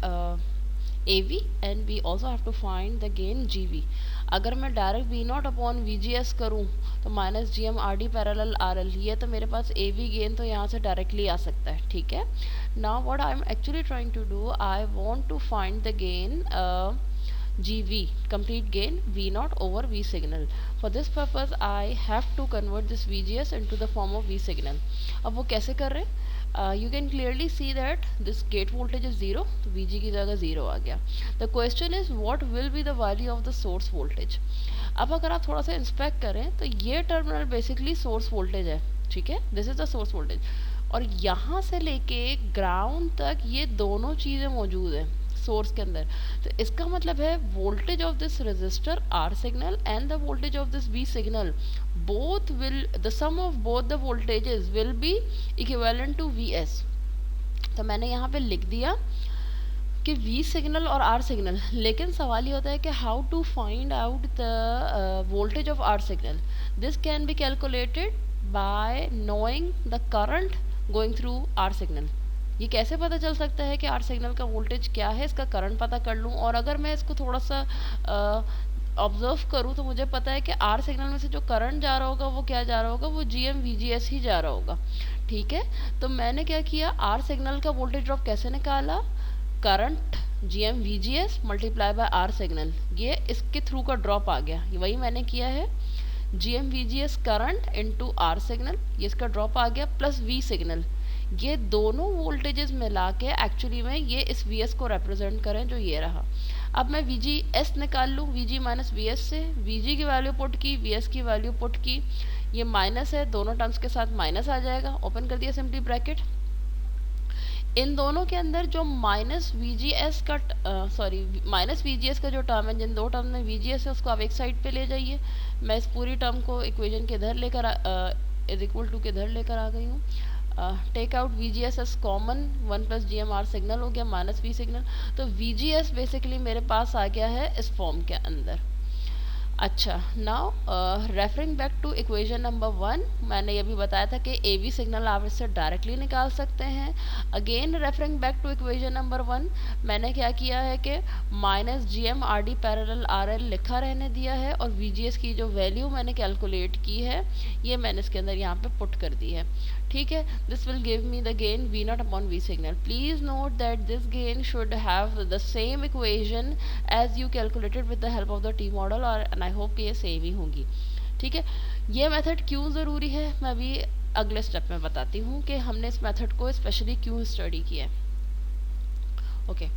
AV and we also have to find the gain GV। अगर मैं direct V not upon VGS करूँ तो minus GM RD parallel RL, ये तो मेरे पास AV गेन तो यहाँ से डायरेक्टली आ सकता है। ठीक है, now what I am actually trying to do, I want to find the gain GV, complete gain V naught over V signal. For this purpose I have to convert this VGS into the form of V signal. अब वो कैसे कर रहे हैं, you can clearly see that this gate voltage is 0, तो VG की जगह 0 आ गया। The question is what will be the value of the source voltage। अब अगर आप थोड़ा सा इंस्पेक्ट करें तो ये टर्मिनल बेसिकली सोर्स वोल्टेज है। ठीक है, this is the source voltage, और यहाँ से लेके ग्राउंड तक ये दोनों चीज़ें मौजूद हैं सोर्स के अंदर। तो इसका मतलब है voltage of this resistor R signal and the voltage of this V signal, both will, the sum of both the voltages will be equivalent to VS। तो मैंने यहाँ पे लिख दिया कि V सिग्नल और R सिग्नल, लेकिन सवाल ये होता है कि how to find out the voltage of R signal. This can be calculated by knowing the current going through R signal. ये कैसे पता चल सकता है कि आर सिग्नल का वोल्टेज क्या है, इसका करंट पता कर लूँ, और अगर मैं इसको थोड़ा सा ऑब्जर्व करूँ तो मुझे पता है कि आर सिग्नल में से जो करंट जा रहा होगा वो क्या जा रहा होगा, वो GM-VGS ही जा रहा होगा। ठीक है, तो मैंने क्या किया, आर सिग्नल का वोल्टेज ड्रॉप कैसे निकाला, current GM-VGS multiply by R signal, ये इसके थ्रू का ड्रॉप आ गया, वही मैंने किया है। GM-VGS current into are signal, ये इसका ड्रॉप आ गया, प्लस V सिग्नल, ये दोनों वोल्टेजेस मिला के एक्चुअली में ये इस VS को रिप्रेजेंट करें, जो ये रहा। अब मैं VGS निकाल लूँ, VG माइनस VS से, VG की वैल्यू पुट की, VS की वैल्यू पुट की, ये माइनस है, दोनों टर्म्स के साथ माइनस आ जाएगा, ओपन कर दिया सिंपली ब्रैकेट। इन दोनों के अंदर जो माइनस VGS का जो टर्म है, जिन दो टर्म में VGS है उसको आप एक साइड पे ले जाइए। मैं इस पूरी टर्म को इक्वेशन के इधर लेकर इज इक्वल टू के इधर लेकर आ गई हूँ। Take out VGS as common, 1 plus GM-R signal हो गया माइनस V सिग्नल, तो VGS बेसिकली मेरे पास आ गया है इस फॉर्म के अंदर। अच्छा, now referring back to equation number 1, मैंने ये भी बताया था कि AV सिग्नल आप इससे डायरेक्टली निकाल सकते हैं। Again referring back to equation number 1, मैंने क्या किया है कि माइनस GM-RD पैरेलल RL लिखा रहने दिया है, और VGS की जो वैल्यू मैंने कैलकुलेट की है ये मैंने इसके अंदर यहाँ पे पुट कर दी है। ठीक है, this will give me the gain V not upon V signal. Please note that this gain should have the same equation as you calculated with the help of the T model, और I hope कि ये same ही होंगी। ठीक है, ये method क्यों ज़रूरी है मैं अभी अगले स्टेप में बताती हूँ कि हमने इस मेथड को स्पेशली क्यों स्टडी किया है। Okay.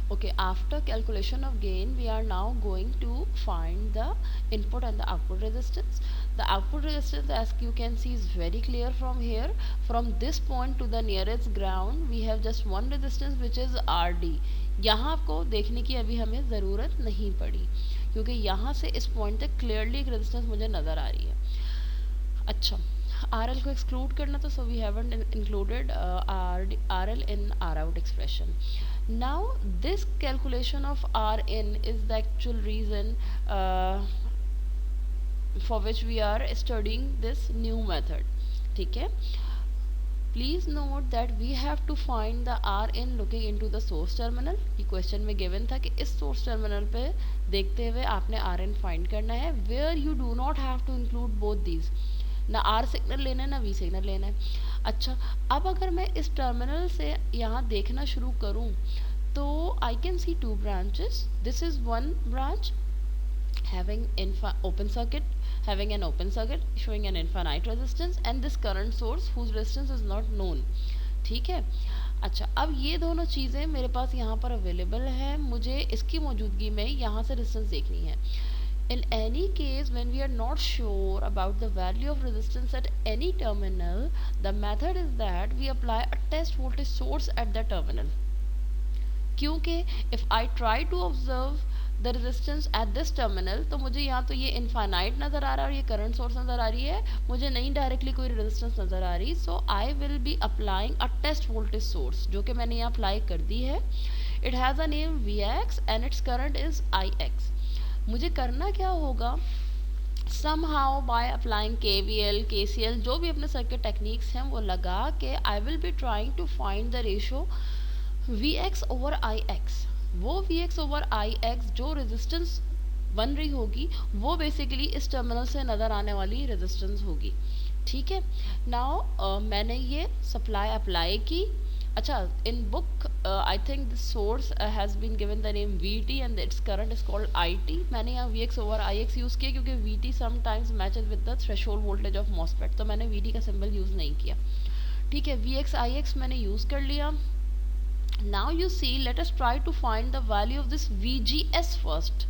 Okay, after calculation of gain, we are now going to find the input and the output resistance. The output resistance, as you can see, is very clear from here. From this point to the nearest ground, we have just one resistance, which is RD. यहाँ आपको देखने की अभी हमें ज़रूरत नहीं पड़ी, क्योंकि यहाँ से इस पॉइंट तक क्लियरली एक रेजिस्टेंस मुझे नज़र आ रही है. अच्छा, आर एल को एक्सक्लूड करना, तो so we haven't included R L in R out expression. Now this calculation of Rn is the actual reason for which we are studying this new method. ठीक है. Please note that we have to find the Rn looking into the source terminal. ये question में given था कि इस source terminal पे देखते हुए आपने Rn फाइंड करना है, where you do not have to include both these. ना आर सिग्नल लेना है ना वी सिग्नल लेना है. अच्छा, अब अगर मैं इस टर्मिनल से यहाँ देखना शुरू करूँ तो I can see two branches. This is one branch having open circuit, having an open circuit showing an infinite resistance, and this current source whose resistance is not known. ठीक है. अच्छा, अब ये दोनों चीज़ें मेरे पास यहाँ पर अवेलेबल है, मुझे इसकी मौजूदगी में यहाँ से रेजिस्टेंस देखनी है. In any case, when we are not sure about the value of resistance at any terminal, the method is that we apply a test voltage source at the terminal. क्योंकि if I try to observe the resistance at this terminal, तो मुझे यहाँ तो ये infinite नज़र आ रहा है और ये करंट सोर्स नज़र आ रही है, मुझे नहीं डायरेक्टली कोई रेजिस्टेंस नज़र आ रही. So I will be applying a test voltage source, जो कि मैंने यहाँ अप्लाई कर दी है. It has a name Vx and its current is Ix. मुझे करना क्या होगा, somehow by applying KVL, KCL, जो भी अपने सर्किट टेक्निक्स हैं वो लगा के I will be trying to find the ratio Vx over Ix. वो Vx ओवर Ix जो रेजिस्टेंस बन रही होगी वो बेसिकली इस टर्मिनल से नज़र आने वाली रेजिस्टेंस होगी. ठीक है. नाउ मैंने ये सप्लाई अप्लाई की. अच्छा, in book I think the source has been given the name VT and its current is called IT. मैंने यहाँ Vx over Ix यूज़ किया क्योंकि VT sometimes matches with the threshold voltage of MOSFET, तो मैंने VT का symbol use नहीं किया. ठीक है. Vx Ix मैंने यूज़ कर लिया. Now you see, let us try to find the value of this VGS first.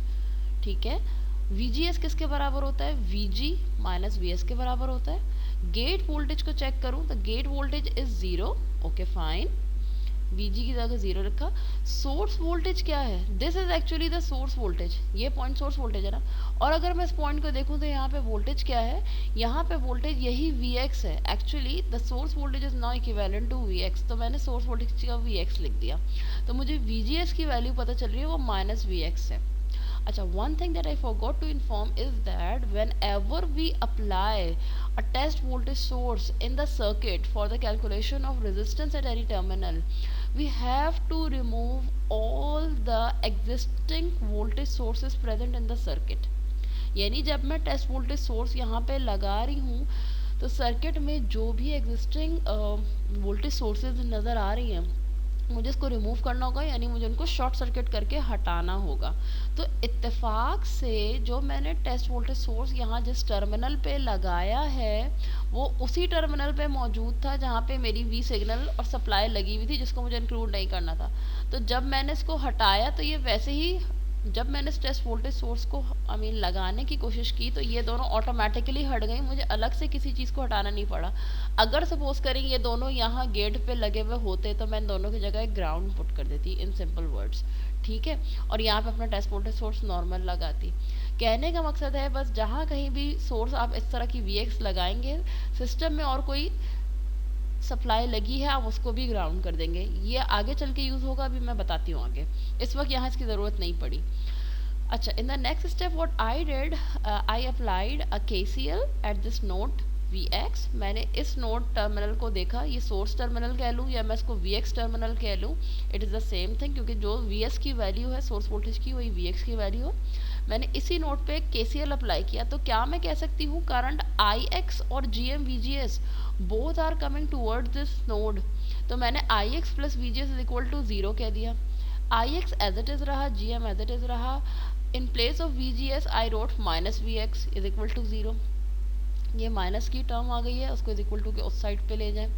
ठीक है. VGS किसके बराबर होता है, VG माइनस VS के बराबर होता है. गेट वोल्टेज को चेक करूं तो gate voltage is 0. Okay fine, VG की जगह 0 रखा. सोर्स वोल्टेज क्या है, this is actually the source voltage, ये पॉइंट सोर्स वोल्टेज है ना. और अगर मैं इस पॉइंट को देखूं तो यहाँ पे वोल्टेज क्या है, यहाँ पे वोल्टेज यही Vx है. Actually the source voltage is not equivalent to Vx, तो मैंने सोर्स वोल्टेज का Vx लिख दिया. तो मुझे VGS की वैल्यू पता चल रही है, वो माइनस Vx है. Acha, one thing that I forgot to inform is that whenever we apply a test voltage source in the circuit for the calculation of resistance at any terminal, we have to remove all the existing voltage sources present in the circuit. यानी जब मैं test voltage source यहाँ पे लगा रही हूँ तो circuit में जो भी एग्जिस्टिंग वोल्टेज सोर्सेज नज़र आ रही हैं मुझे इसको रिमूव करना होगा, यानी मुझे उनको शॉर्ट सर्किट करके हटाना होगा. तो इत्तेफाक से जो मैंने टेस्ट वोल्टेज सोर्स यहाँ जिस टर्मिनल पे लगाया है वो उसी टर्मिनल पे मौजूद था जहाँ पे मेरी वी सिग्नल और सप्लाई लगी हुई थी, जिसको मुझे इंक्लूड नहीं करना था. तो जब मैंने इसको हटाया तो ये वैसे ही, जब मैंने इस टेस्ट वोल्टेज सोर्स को लगाने की कोशिश की तो ये दोनों ऑटोमेटिकली हट गई, मुझे अलग से किसी चीज़ को हटाना नहीं पड़ा. अगर सपोज करें ये दोनों यहाँ गेट पे लगे हुए होते तो मैं दोनों की जगह ग्राउंड पुट कर देती, इन सिंपल वर्ड्स. ठीक है. और यहाँ पे अपना टेस्ट वोल्टेज सोर्स नॉर्मल लगाती. कहने का मकसद है बस जहाँ कहीं भी सोर्स आप इस तरह की Vx लगाएंगे, सिस्टम में और कोई सप्लाई लगी है आप उसको भी ग्राउंड कर देंगे. ये आगे चल के यूज़ होगा, अभी मैं बताती हूँ आगे, इस वक्त यहाँ इसकी ज़रूरत नहीं पड़ी. अच्छा, in the next step what I did, I applied a KCL at this node Vx. मैंने इस नोड टर्मिनल को देखा, ये सोर्स टर्मिनल कह लूँ या मैं इसको Vx टर्मिनल कह लूँ, it is the same thing, क्योंकि जो Vs की वैल्यू है सोर्स वोल्टेज की वही Vx की वैल्यू है. मैंने इसी नोड पे KCL अप्लाई किया, तो क्या मैं कह सकती हूँ करंट Ix और GM VGS both are coming toward this node. तो मैंने Ix plus VGS is equal to 0 कह दिया. Ix एज इट इज़ रहा, GM एज इट इज़ रहा. In place of VGS I wrote minus Vx is equal to 0. ये minus की term आ गई है, उसको इज इक्वल टू के उस साइड पे ले जाएं.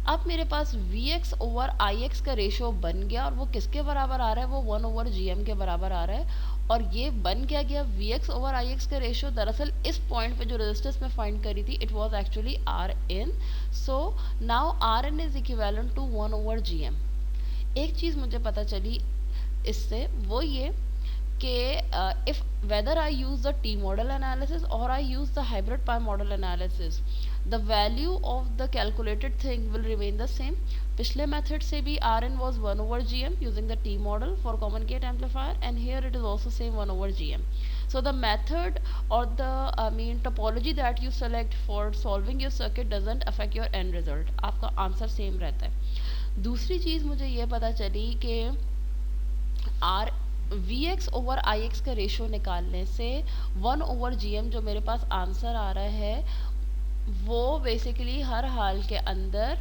अब मेरे पास V x over I x का रेशो बन गया और वो किसके बराबर आ रहा है, वो 1 ओवर जी एम के बराबर आ रहा है। और ये बन क्या गया, V x over I x का रेशो दरअसल इस पॉइंट पे जो रेजिस्टेंस में फाइंड करी थी it was actually R N. So now R N is equivalent to 1 over G M. एक चीज़ मुझे पता चली इससे, वो ये कि if whether I use the T model analysis or I use the hybrid pi model analysis, the value of the calculated thing will remain the same. पिछले method से भी Rn was 1 over Gm using the T model for common gate amplifier, and here it is also same 1 over Gm. So the method or the topology that you select for solving your circuit doesn't affect your end result. आपका answer same रहता है। दूसरी चीज़ मुझे ये पता चली कि R V x over I x का रेशो निकालने से 1 ओवर जी एम जो मेरे पास आंसर आ रहा है वो बेसिकली हर हाल के अंदर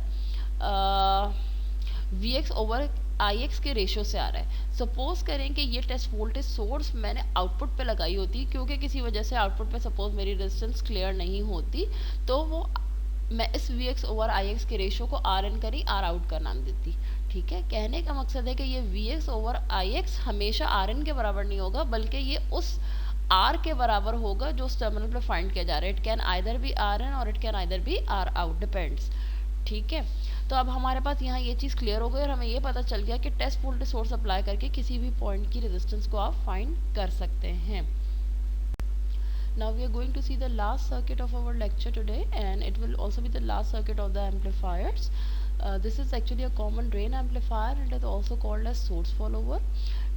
V x over I x के रेशो से आ रहा है। सपोज करें कि ये टेस्ट वोल्टेज सोर्स मैंने आउटपुट पे लगाई होती, क्योंकि किसी वजह से आउटपुट पे सपोज मेरी रेजिस्टेंस क्लियर नहीं होती, तो वो मैं इस V x over I x के रेशो को आर एन करी आर आउट का नाम देती। ठीक है, कहने का मकसद है कि ये V x over I x हमेशा आर एन के बराबर नहीं होगा, बल्कि ये उस आर के बराबर होगा जो उस टर्मिनल पे फाइंड किया जा रहा है। It can either be R in और it can either be R out, depends. ठीक है, तो अब हमारे पास यहाँ ये चीज़ क्लियर हो गई और हमें ये पता चल गया कि टेस्ट वोल्टेज सोर्स अप्लाई करके किसी भी पॉइंट की रेजिस्टेंस को आप फाइंड कर सकते हैं। Now we are going to see the last circuit of our lecture today, and it will also be the last circuit of the amplifiers. This is actually a common drain amplifier, and it is also called as source follower.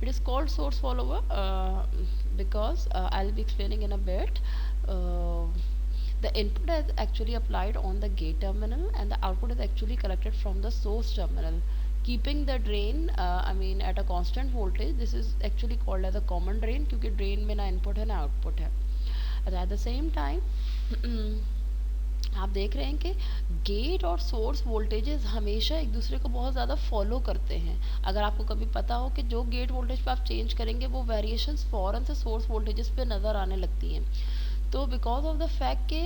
It is called source follower because I'll be explaining in a bit. The input is actually applied on the gate terminal and the output is actually collected from the source terminal, keeping the drain at a constant voltage. This is actually called as a common drain क्योंकि drain में ना input है ना output है। at the same time आप देख रहे हैं कि गेट और सोर्स वोल्टेजेस हमेशा एक दूसरे को बहुत ज़्यादा फॉलो करते हैं। अगर आपको कभी पता हो कि जो गेट वोल्टेज पे आप चेंज करेंगे वो वेरिएशंस फ़ौरन से सोर्स वोल्टेजेस पे नज़र आने लगती हैं। तो बिकॉज ऑफ द फैक्ट के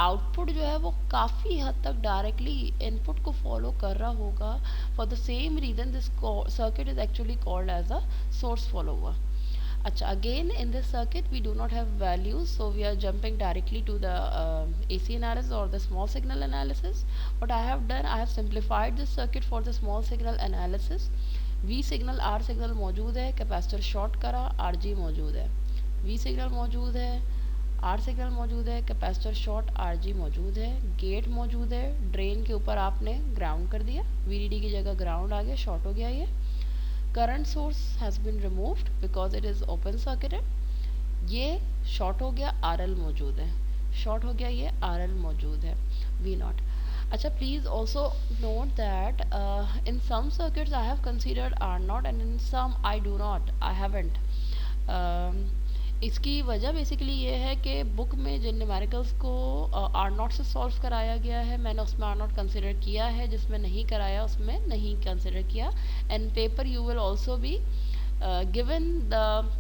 आउटपुट जो है वो काफ़ी हद तक डायरेक्टली इनपुट को फॉलो कर रहा होगा, for the same reason this circuit is actually called as a source follower. Acha, again in this circuit we do not have values, so we are jumping directly to the AC analysis or the small signal analysis. What I have done, I have simplified this circuit for the small signal analysis. V signal R signal मौजूद है, capacitor short करा, RG मौजूद है। V signal मौजूद है, R signal मौजूद है, capacitor short, RG मौजूद है, गेट मौजूद है, ड्रेन के ऊपर आपने ग्राउंड कर दिया, VDD की जगह ग्राउंड आ गया, शॉर्ट हो गया ये। Current source has been removed because it is open circuited. ये शॉर्ट हो गया, आरएल मौजूद है, शॉर्ट हो गया ये, आरएल मौजूद है, वी नॉट। अच्छा, please also note that in some circuits I have considered R not and in some I do not, I haven't. इसकी वजह बेसिकली ये है कि बुक में जिन न्यूमेरिकल्स को आर नॉट से सॉल्व कराया गया है मैंने उसमें आर नॉट कंसिडर किया है, जिसमें नहीं कराया उसमें नहीं कंसिडर किया। And paper you will also be given the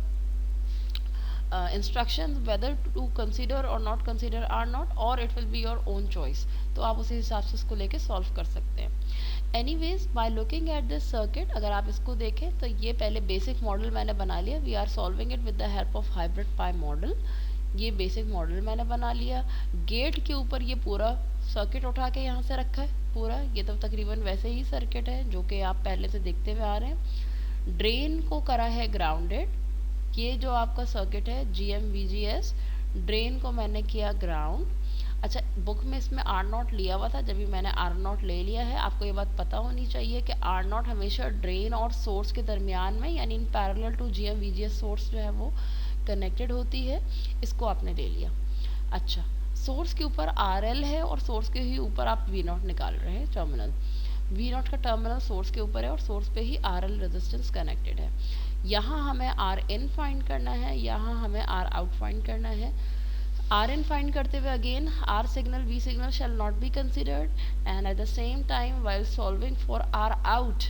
instructions whether to consider or not consider R naught, or it will be your own choice, तो आप उसी हिसाब से इसको लेके सॉल्व कर सकते हैं। Anyways bye looking at this circuit, अगर आप इसको देखें तो ये पहले बेसिक मॉडल मैंने बना लिया, we are solving it with the help of hybrid pi model. ये बेसिक मॉडल मैंने बना लिया, गेट के ऊपर ये पूरा सर्किट उठा के यहाँ से रखा है पूरा, ये तो तकरीबन वैसे ही सर्किट है जो कि आप पहले से देखते हुए आ रहे हैं। ड्रेन को करा है ग्राउंडेड, ये जो आपका सर्किट है GM-VGS, ड्रेन को मैंने किया ग्राउंड। अच्छा, बुक में इसमें आर नॉट लिया हुआ था, जब भी मैंने आर नॉट ले लिया है। आपको ये बात पता होनी चाहिए कि आर नॉट हमेशा ड्रेन और सोर्स के दरमियान में, यानी इन पैरेलल टू GM-VGS सोर्स जो है वो कनेक्टेड होती है, इसको आपने ले लिया। अच्छा, सोर्स के ऊपर RL है और सोर्स के ही ऊपर आप V नॉट निकाल रहे हैं टर्मिनल, V नॉट का टर्मिनल सोर्स के ऊपर है और सोर्स पे ही RL रेजिस्टेंस कनेक्टेड है। यहाँ हमें Rn फाइंड करना है, यहाँ हमें R आउट फाइंड करना है। Rn फाइंड करते हुए again R signal V signal shall not be considered, and eight the same time while solving for R out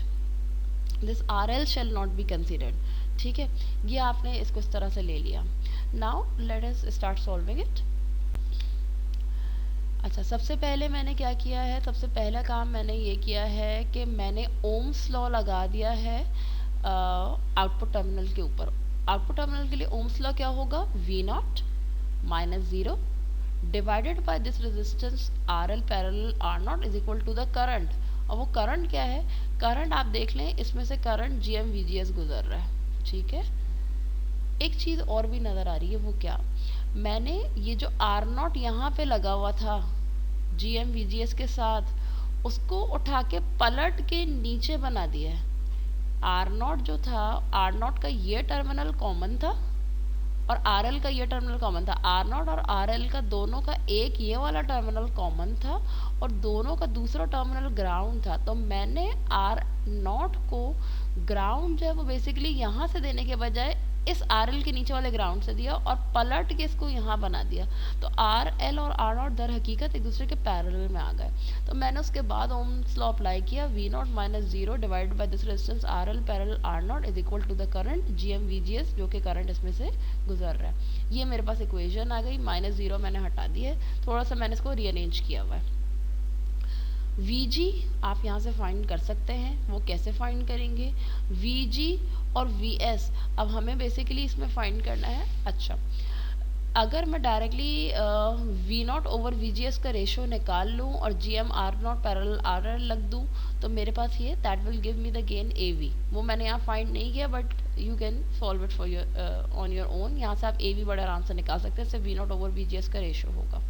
this RL shall not be considered. ठीक है, ये आपने इसको इस तरह से ले लिया। Now let us start solving it. अच्छा, सबसे पहले मैंने क्या किया है, सबसे पहला काम मैंने ये किया है कि मैंने ओम्स लॉ लगा दिया है आउटपुट टर्मिनल के ऊपर। आउटपुट टर्मिनल के लिए ओम्स लॉ क्या होगा, V naught minus zero divided by this resistance R L parallel R naught is equal to the current. और वो करंट क्या है, करंट आप देख लें, इसमें से current G M V G S गुजर रहा है। ठीक है, एक चीज़ और भी नज़र आ रही है, वो क्या, मैंने ये जो आर नॉट यहाँ पे लगा हुआ था G M V G S के साथ, उसको उठा के पलट के नीचे बना दिया है। आर नॉट जो था, आर नॉट का ये टर्मिनल कॉमन था और आर एल का ये टर्मिनल कॉमन था। आर नॉट और आर एल का दोनों का एक ये वाला टर्मिनल कॉमन था और दोनों का दूसरा टर्मिनल ग्राउंड था। तो मैंने आर नॉट को ग्राउंड जो है वो बेसिकली यहाँ से देने के बजाय इस आर एल के नीचे वाले ग्राउंड से दिया और पलट के इसको यहाँ बना दिया। तो आर एल और आर नॉट दर हकीकत एक दूसरे के पैरेलल में आ गए। तो मैंने उसके बाद ओम्स लॉ अप्लाई किया, V naught minus zero divide by this resistance R L parallel R naught is equal to the current G M V G S, जो कि करंट इसमें से गुजर रहा है। ये मेरे पास इक्वेशन आ गई, माइनस जीरो मैंने हटा दी है, थोड़ा सा मैंने इसको रीअरेंज किया हुआ है। Vg आप यहाँ से फाइंड कर सकते हैं, वो कैसे फाइंड करेंगे, Vg और Vs अब हमें बेसिकली इसमें फाइंड करना है। अच्छा, अगर मैं directly V naught over V G S का रेशो निकाल लूँ और G M R naught parallel R L लग दूँ, तो मेरे पास ये that will give me the gain A V. वो मैंने यहाँ फाइंड नहीं किया, but you can solve it for your on your own. यहाँ से आप ए वी बड़ा आराम से निकाल सकते हैं, इससे V naught over V G S का रेशो होगा।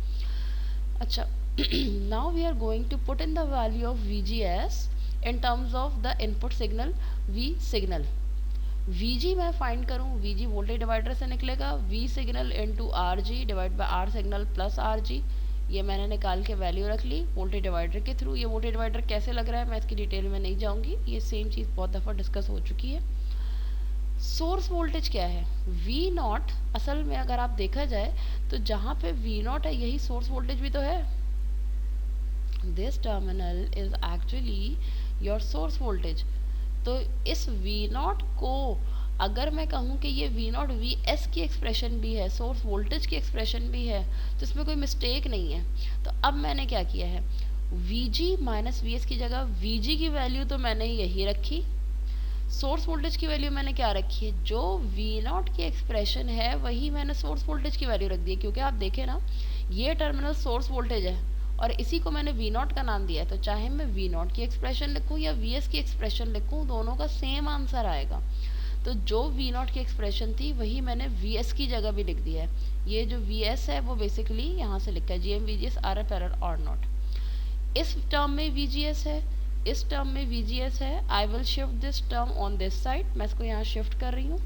अच्छा, now we are going to put in the value of VGS in terms of the input signal V signal। Vg मैं फाइंड करूँ, Vg वोल्टेज डिवाइडर से निकलेगा, V signal into R G divide by R signal plus R G. ये मैंने निकाल के value रख ली वोल्टेज डिवाइडर के थ्रू। ये वोल्टेज डिवाइडर कैसे लग रहा है मैं इसकी डिटेल में नहीं जाऊँगी, ये सेम चीज़ बहुत दफ़ा डिस्कस हो चुकी है। सोर्स वोल्टेज क्या है, वी नॉट, असल में अगर आप देखा जाए तो जहाँ पे वी नॉट है यही सोर्स वोल्टेज भी तो है। this terminal is actually your source voltage। तो इस V0 को अगर मैं कहूँ कि ये V0 Vs की एक्सप्रेशन भी है, सोर्स वोल्टेज की एक्सप्रेशन भी है, तो इसमें कोई मिस्टेक नहीं है। तो अब मैंने क्या किया है, Vg माइनस Vs की जगह Vg की वैल्यू तो मैंने यही रखी, सोर्स वोल्टेज की वैल्यू मैंने क्या रखी है, जो V0 की एक्सप्रेशन है वही मैंने सोर्स वोल्टेज की वैल्यू रख दी है। क्योंकि आप देखें ना, ये टर्मिनल सोर्स वोल्टेज है और इसी को मैंने V0 का नाम दिया है, तो चाहे मैं V0 की एक्सप्रेशन लिखूँ या Vs की एक्सप्रेशन लिखूँ, दोनों का सेम आंसर आएगा। तो जो V0 की एक्सप्रेशन थी वही मैंने Vs की जगह भी लिख दिया है। ये जो Vs है वो बेसिकली यहाँ से लिखा है G M V G S R L parallel R naught. इस टर्म में VGS है, इस टर्म में VGS है। I will shift this term on this side, मैं इसको यहाँ शिफ्ट कर रही हूँ,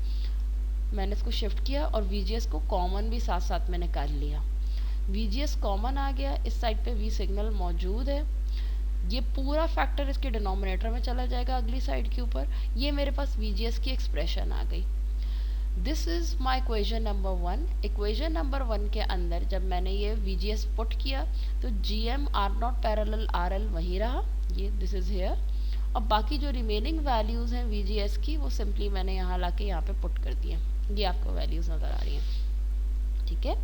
मैंने इसको शिफ्ट किया और VGS को कॉमन भी साथ साथ में निकाल लिया। VGS कॉमन आ गया, इस साइड पे V सिग्नल मौजूद है, ये पूरा फैक्टर इसके डिनोमिनेटर में चला जाएगा अगली साइड के ऊपर। ये मेरे पास VGS की एक्सप्रेशन आ गई। This is my equation number 1। Equation number 1 के अंदर जब मैंने ये VGS पुट किया तो GM R naught parallel RL वहीं रहा, ये दिस इज़ हेयर, और बाकी जो रिमेनिंग वैल्यूज़ हैं VGS की वो सिंपली मैंने यहाँ ला के यहाँ पे पुट कर दिए। ये आपको वैल्यूज़ नज़र आ रही हैं, ठीक है।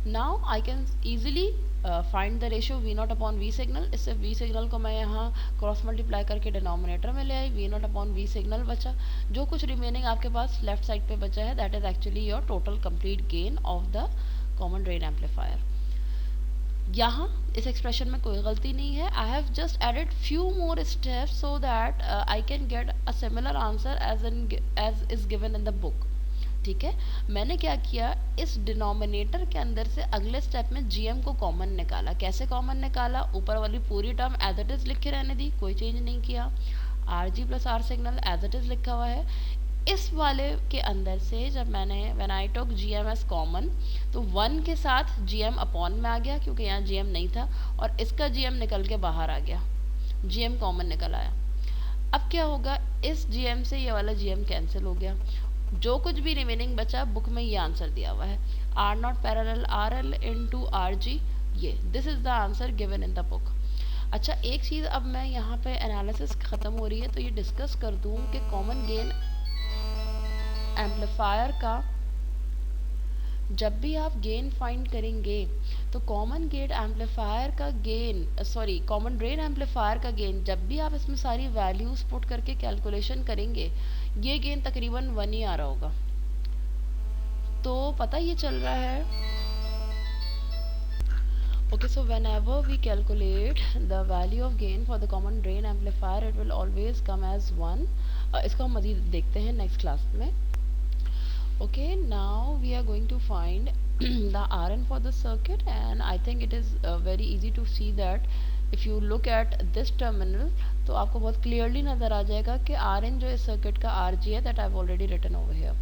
Now I can easily find the ratio V naught upon V signal. इससे वी सिग्नल को मैं यहाँ क्रॉस मल्टीप्लाई करके डिनोमिनेटर में ले आई, V naught upon V signal बचा। जो कुछ रिमेनिंग आपके पास लेफ्ट साइड पे बचा है that is actually your total complete gain of the common drain amplifier. यहाँ इस एक्सप्रेशन में कोई गलती नहीं है। I have just added few more steps so that I can get a similar answer as is given in the book, ठीक है। मैंने क्या किया, इस डिनोमिनेटर के अंदर से अगले स्टेप में GM को कॉमन निकाला। कैसे कॉमन निकाला, ऊपर वाली पूरी टर्म एज इट इज़ लिख के रहने दी, कोई चेंज नहीं किया। RG plus R signal as it is लिखा हुआ है। इस वाले के अंदर से जब मैंने when I talk GM as common, तो 1 के साथ GM अपॉन में आ गया क्योंकि यहाँ GM नहीं था, और इसका GM निकल के बाहर आ गया, GM कॉमन निकल आया। अब क्या होगा, इस GM से ये वाला GM कैंसिल हो गया, जो कुछ भी रिमेनिंग बचा बुक में ये आंसर दिया हुआ है, R naught parallel R L into R G, ये this is the answer given in the book. अच्छा, एक चीज़ अब मैं यहाँ पे एनालिसिस ख़त्म हो रही है तो ये डिस्कस कर दूँ कि कॉमन गेन एम्पलीफायर का जब भी आप गेन फाइंड करेंगे तो कॉमन गेट एम्पलीफायर का गेन कॉमन ड्रेन एम्पलीफायर का गेन, जब भी आप इसमें सारी वैल्यूज पुट करके कैलकुलेशन करेंगे, ये गेन तकरीबन 1 ही आ रहा होगा। तो पता ये चल रहा है। Okay, so whenever we calculate the value of gain for the common drain amplifier, it will always come as 1. इसको हम मज़ीद देखते हैं नेक्स्ट क्लास में। Okay, now we are going to find the Rn for the circuit, and I think it is very easy to see that if you look at this terminal, तो आपको बहुत clearly नज़र आ जाएगा कि Rn जो इस circuit का Rg है, that I've already written over here.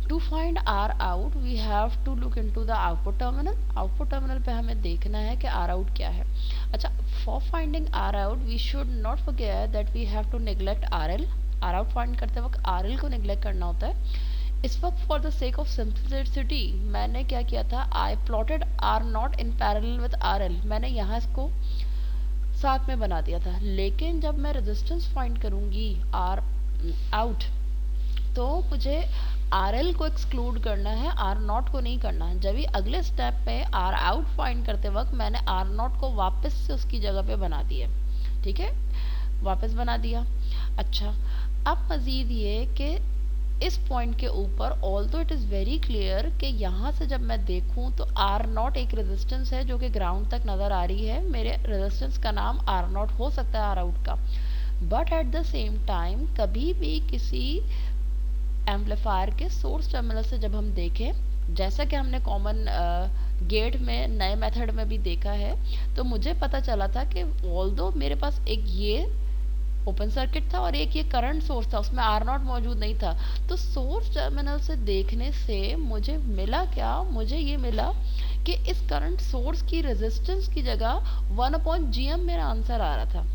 To find R out, we have to look into the output terminal. Output terminal पे हमें देखना है कि R out क्या है। अच्छा, for finding R out, we should not forget that we have to neglect RL. R out find करते वक्त RL को neglect करना होता है। इस वक्त for the sake of simplicity मैंने क्या किया था, I plotted R naught in parallel with RL। मैंने यहाँ इसको साथ में बना दिया था, लेकिन जब मैं रेजिस्टेंस फाइंड करूँगी R out, तो मुझे RL को एक्सक्लूड करना है, R नॉट को नहीं करना है। जब भी अगले स्टेप पे R आउट फाइंड करते वक्त मैंने R नॉट को वापस से उसकी जगह पे बना दिया, ठीक है, वापस बना दिया। अच्छा, अब मज़ीद ये कि इस पॉइंट के ऊपर although it is very clear कि यहाँ से जब मैं देखूँ तो R नॉट एक रेजिस्टेंस है जो कि ग्राउंड तक नज़र आ रही है। मेरे रेजिस्टेंस का नाम R नॉट हो सकता है R आउट का, but at the same time कभी भी किसी एम्पलीफायर के सोर्स टर्मिनल से जब हम देखें, जैसा कि हमने कॉमन गेट में नए मेथड में भी देखा है, तो मुझे पता चला था कि ऑल्दो मेरे पास एक ये ओपन सर्किट था और एक ये करंट सोर्स था, उसमें आर नॉट मौजूद नहीं था। तो सोर्स टर्मिनल से देखने से मुझे मिला क्या, मुझे ये मिला कि इस करंट सोर्स की रेजिस्टेंस की जगह 1/GM मेरा आंसर आ रहा था।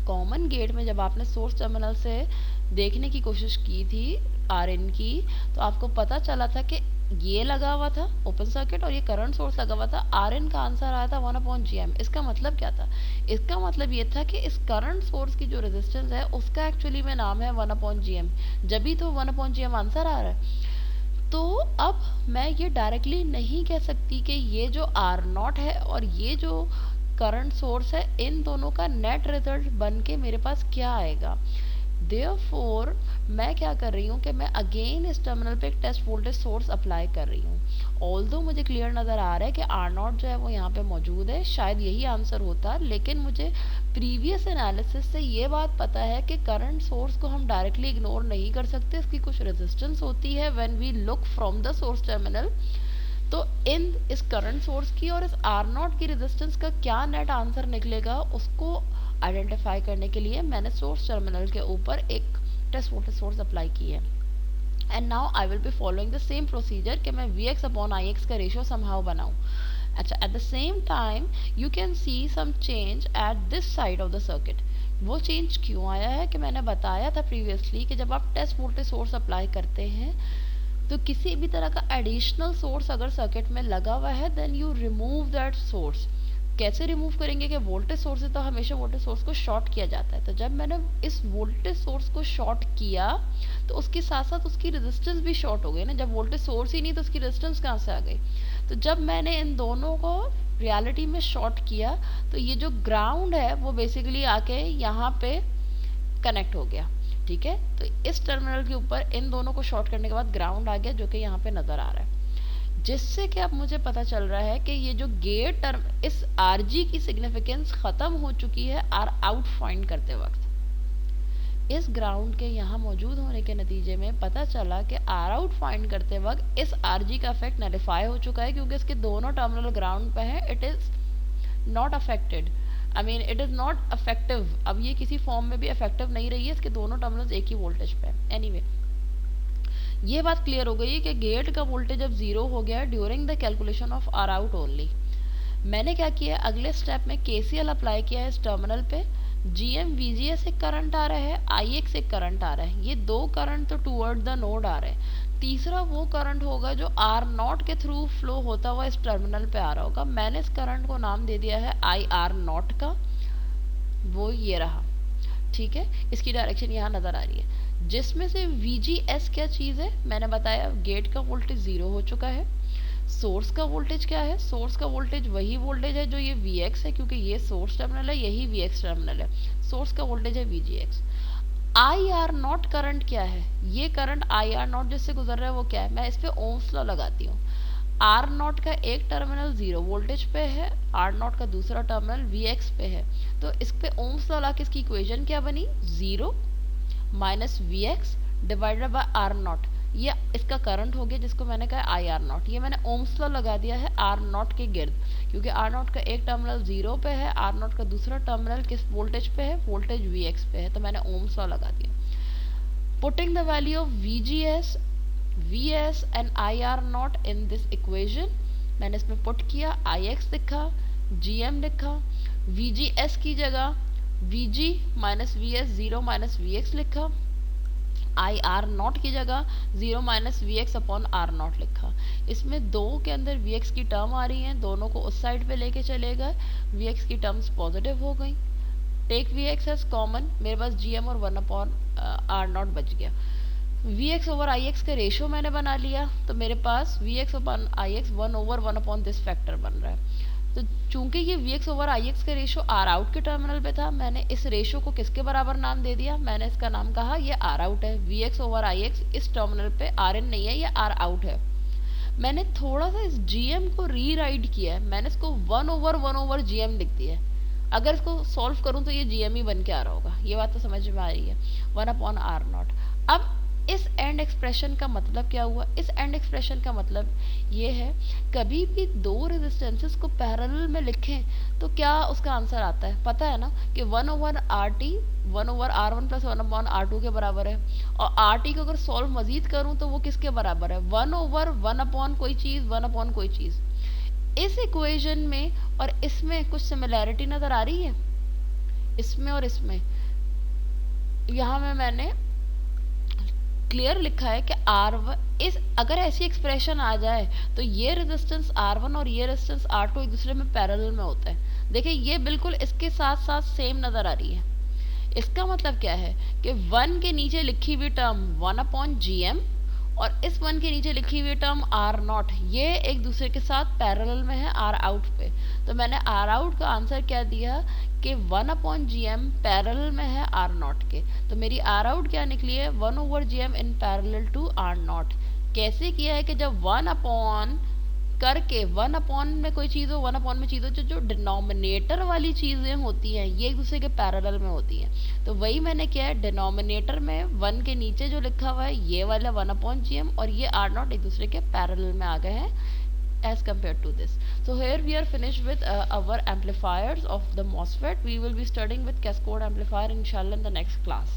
कॉमन गेट में जब आपने सोर्स टर्मिनल से देखने की कोशिश की थी Rn की, तो आपको पता चला था कि ये लगा हुआ था ओपन सर्किट और ये करंट सोर्स लगा हुआ था। Rn का आंसर आया था 1/GM। इसका मतलब क्या था? इसका मतलब ये था कि इस करंट सोर्स की जो रेजिस्टेंस है उसका एक्चुअली में नाम है 1/GM, जब भी तो 1/GM आंसर आ रहा है। तो अब मैं ये डायरेक्टली नहीं कह सकती कि ये जो R नॉट है और ये जो करंट सोर्स है, इन दोनों का नेट रिजल्ट बन के मेरे पास क्या आएगा। देयरफॉर मैं क्या कर रही हूँ कि मैं अगेन इस टर्मिनल पे एक टेस्ट वोल्टेज सोर्स अप्लाई कर रही हूँ। ऑल्दो मुझे क्लियर नज़र आ रहा है कि आर नॉट जो है वो यहाँ पे मौजूद है, शायद यही आंसर होता, लेकिन मुझे प्रीवियस एनालिसिस से ये बात पता है कि करंट सोर्स को हम डायरेक्टली इग्नोर नहीं कर सकते, इसकी कुछ रेजिस्टेंस होती है when we look from the source terminal. तो इन इस करंट सोर्स की और इस आर नॉट की रेजिस्टेंस का क्या नेट आंसर निकलेगा, उसको आइडेंटिफाई करने के लिए मैंने सोर्स टर्मिनल के ऊपर एक टेस्ट वोल्टेज सोर्स अप्लाई की है। And now I will be following the same procedure कि मैं Vx/Ix का रेशियो समहाउ बनाऊं। अच्छा, at the same time you can see some change at this side of the circuit. वो change क्यों आया है कि मैंने बताया था प्रीवियसली कि जब आप टेस्ट वोल्टेज सोर्स अप्लाई करते हैं तो किसी भी तरह का एडिशनल सोर्स अगर सर्किट में लगा हुआ है, then you remove that source. कैसे रिमूव करेंगे कि वोल्टेज सोर्स से तो हमेशा वोल्टेज सोर्स को शॉर्ट किया जाता है। तो जब मैंने इस वोल्टेज सोर्स को शॉर्ट किया तो उसके साथ साथ उसकी रेजिस्टेंस भी शॉर्ट हो गई ना। जब वोल्टेज सोर्स ही नहीं तो उसकी रेजिस्टेंस कहाँ से आ गई। तो जब मैंने इन दोनों को रियलिटी में शॉर्ट किया तो ये जो ग्राउंड है वो बेसिकली आके यहाँ पे कनेक्ट हो गया, ठीक है। तो इस टर्मिनल के ऊपर इन दोनों को शॉर्ट करने के बाद ग्राउंड आ गया जो कि यहाँ पे नजर आ रहा है, जिससे कि अब मुझे पता चल रहा है कि ये जो गेट टर्म, इस Rg की सिग्निफिकेंस खत्म हो चुकी है R आउट फाइंड करते वक्त। इस ग्राउंड के यहाँ मौजूद होने के नतीजे में पता चला कि R आउट फाइंड करते वक्त इस Rg का इफेक्ट नलिफाई हो चुका है, क्योंकि इसके दोनों टर्मिनल ग्राउंड पे हैं। It is not affected, I mean it is not affective. अब ये किसी फॉर्म में भी अफेक्टिव नहीं रही है, इसके दोनों टर्मिनल्स एक ही वोल्टेज पे है। एनीवे, ये बात क्लियर हो गई कि गेट का वोल्टेज अब जीरो हो गया during the calculation of R out only. मैंने क्या किया, अगले स्टेप में KCL अप्लाई किया है इस टर्मिनल पे। GM VGS एक करंट आ रहा है, IX एक करंट आ रहा है, ये दो करंट तो टूवर्ड द नोड आ रहे हैं। तीसरा वो करंट होगा जो R नॉट के थ्रू फ्लो होता हुआ इस टर्मिनल पे आ रहा होगा। मैंने इस करंट को नाम दे दिया है IR नॉट का, वो ये रहा, ठीक है। इसकी डायरेक्शन यहाँ नजर आ रही है। जिसमें से VGS क्या चीज़ है, मैंने बताया गेट का वोल्टेज 0 हो चुका है। सोर्स का वोल्टेज क्या है, सोर्स का वोल्टेज वही वोल्टेज है जो ये Vx है, क्योंकि ये सोर्स टर्मिनल है, यही Vx टर्मिनल है। सोर्स का वोल्टेज है VGX। I R not current क्या है, ये करंट आई आर नॉट जिससे गुजर रहा है वो क्या है, मैं इस पे ओम्स लॉ लगाती हूँ। आर नॉट का एक टर्मिनल 0 वोल्टेज पे है, आर नॉट का दूसरा टर्मिनल Vx पे है, तो इस पे ओम्स लॉ लगा के इसकी इक्वेशन क्या बनी, 0 minus Vx divided by R naught. ये इसका करंट हो गया जिसको मैंने कहा आई आर नॉट। ये मैंने ओम्स लॉ लगा दिया है आर नॉट के गिर्द, क्योंकि आर नॉट का एक टर्मिनल 0 पे है, आर नॉट का दूसरा टर्मिनल किस वोल्टेज पे है, वोल्टेज Vx पे है, तो मैंने ओम्स लॉ लगा दिया। Putting the value of VGS, Vs and I R not in this equation, मैंने इसमें पुट किया, Ix लिखा, Gm लिखा, VGS की जगह Vg minus Vs 0 minus Vx लिखा, आई आर नॉट की जगह 0 minus Vx upon R naught लिखा। इसमें दो के अंदर Vx की टर्म आ रही हैं, दोनों को उस साइड पे लेके चले गए, Vx की टर्म्स पॉजिटिव हो गई। टेक Vx एज कॉमन, मेरे पास Gm और 1 अपॉन आर नॉट बच गया। Vx ओवर Ix का रेशो मैंने बना लिया, तो मेरे पास Vx upon Ix 1 over 1 upon this factor बन रहा है। तो चूंकि ये Vx ओवर Ix का रेशो आर आउट के टर्मिनल पे था, मैंने इस रेशो को किसके बराबर नाम दे दिया, मैंने इसका नाम कहा ये आर आउट है। Vx ओवर Ix इस टर्मिनल पे आर इन नहीं है, ये आर आउट है। मैंने थोड़ा सा इस Gm को रीराइट किया है, मैंने इसको 1 ओवर Gm लिख दिया है। अगर इसको सॉल्व करूं तो ये Gm ही बन के आ रहा होगा, ये बात तो समझ में आ रही है, 1 अपॉन आर नॉट। अब इस एंड एक्सप्रेशन का मतलब क्या हुआ, इस एंड एक्सप्रेशन का मतलब ये है, कभी भी दो रेजिस्टेंसेस को पैरेलल में लिखें तो क्या उसका आंसर आता है, पता है ना कि 1 over R T 1 over R one plus 1 upon R two के बराबर है। और आर टी को अगर सॉल्व मजीद करूं तो वो किसके बराबर है, 1 ओवर 1 अपॉन कोई चीज़ 1 अपॉन कोई चीज़। इस इक्वेशन में और इसमें कुछ सिमिलैरिटी नज़र आ रही है, इसमें और इसमें। यहाँ में मैंने क्लियर लिखा है कि R1 इस अगर ऐसी एक्सप्रेशन आ जाए तो ये रेजिस्टेंस R1 और ये रेजिस्टेंस R2 एक दूसरे में पैरेलल में होता है। देखिए ये बिल्कुल इसके साथ साथ सेम नज़र आ रही है। इसका मतलब क्या है कि 1 के नीचे लिखी हुई टर्म 1 अपॉन GM और इस 1 के नीचे लिखी हुई टर्म आर नॉट, ये एक दूसरे के साथ पैरेलल में है आर आउट पे। तो मैंने आर आउट का आंसर क्या दिया कि 1 अपॉन GM पैरेलल में है आर नॉट के। तो मेरी आर आउट क्या निकली है, 1 over GM in parallel to R naught. कैसे किया है कि जब 1 अपॉन करके 1 अपॉन में कोई चीज़ हो, 1 अपॉन में चीज़ हो, जो डिनोमिनेटर वाली चीज़ें होती हैं ये एक दूसरे के पैरेलल में होती हैं। तो वही मैंने किया है, डिनोमिनेटर में 1 के नीचे जो लिखा हुआ है ये वाला 1 अपॉन GM और ये आर नॉट एक दूसरे के पैरेलल में आ गए हैं as compared to this. So here we are finished with our amplifiers of the MOSFET. We will be studying with cascode amplifier inshallah in the next class.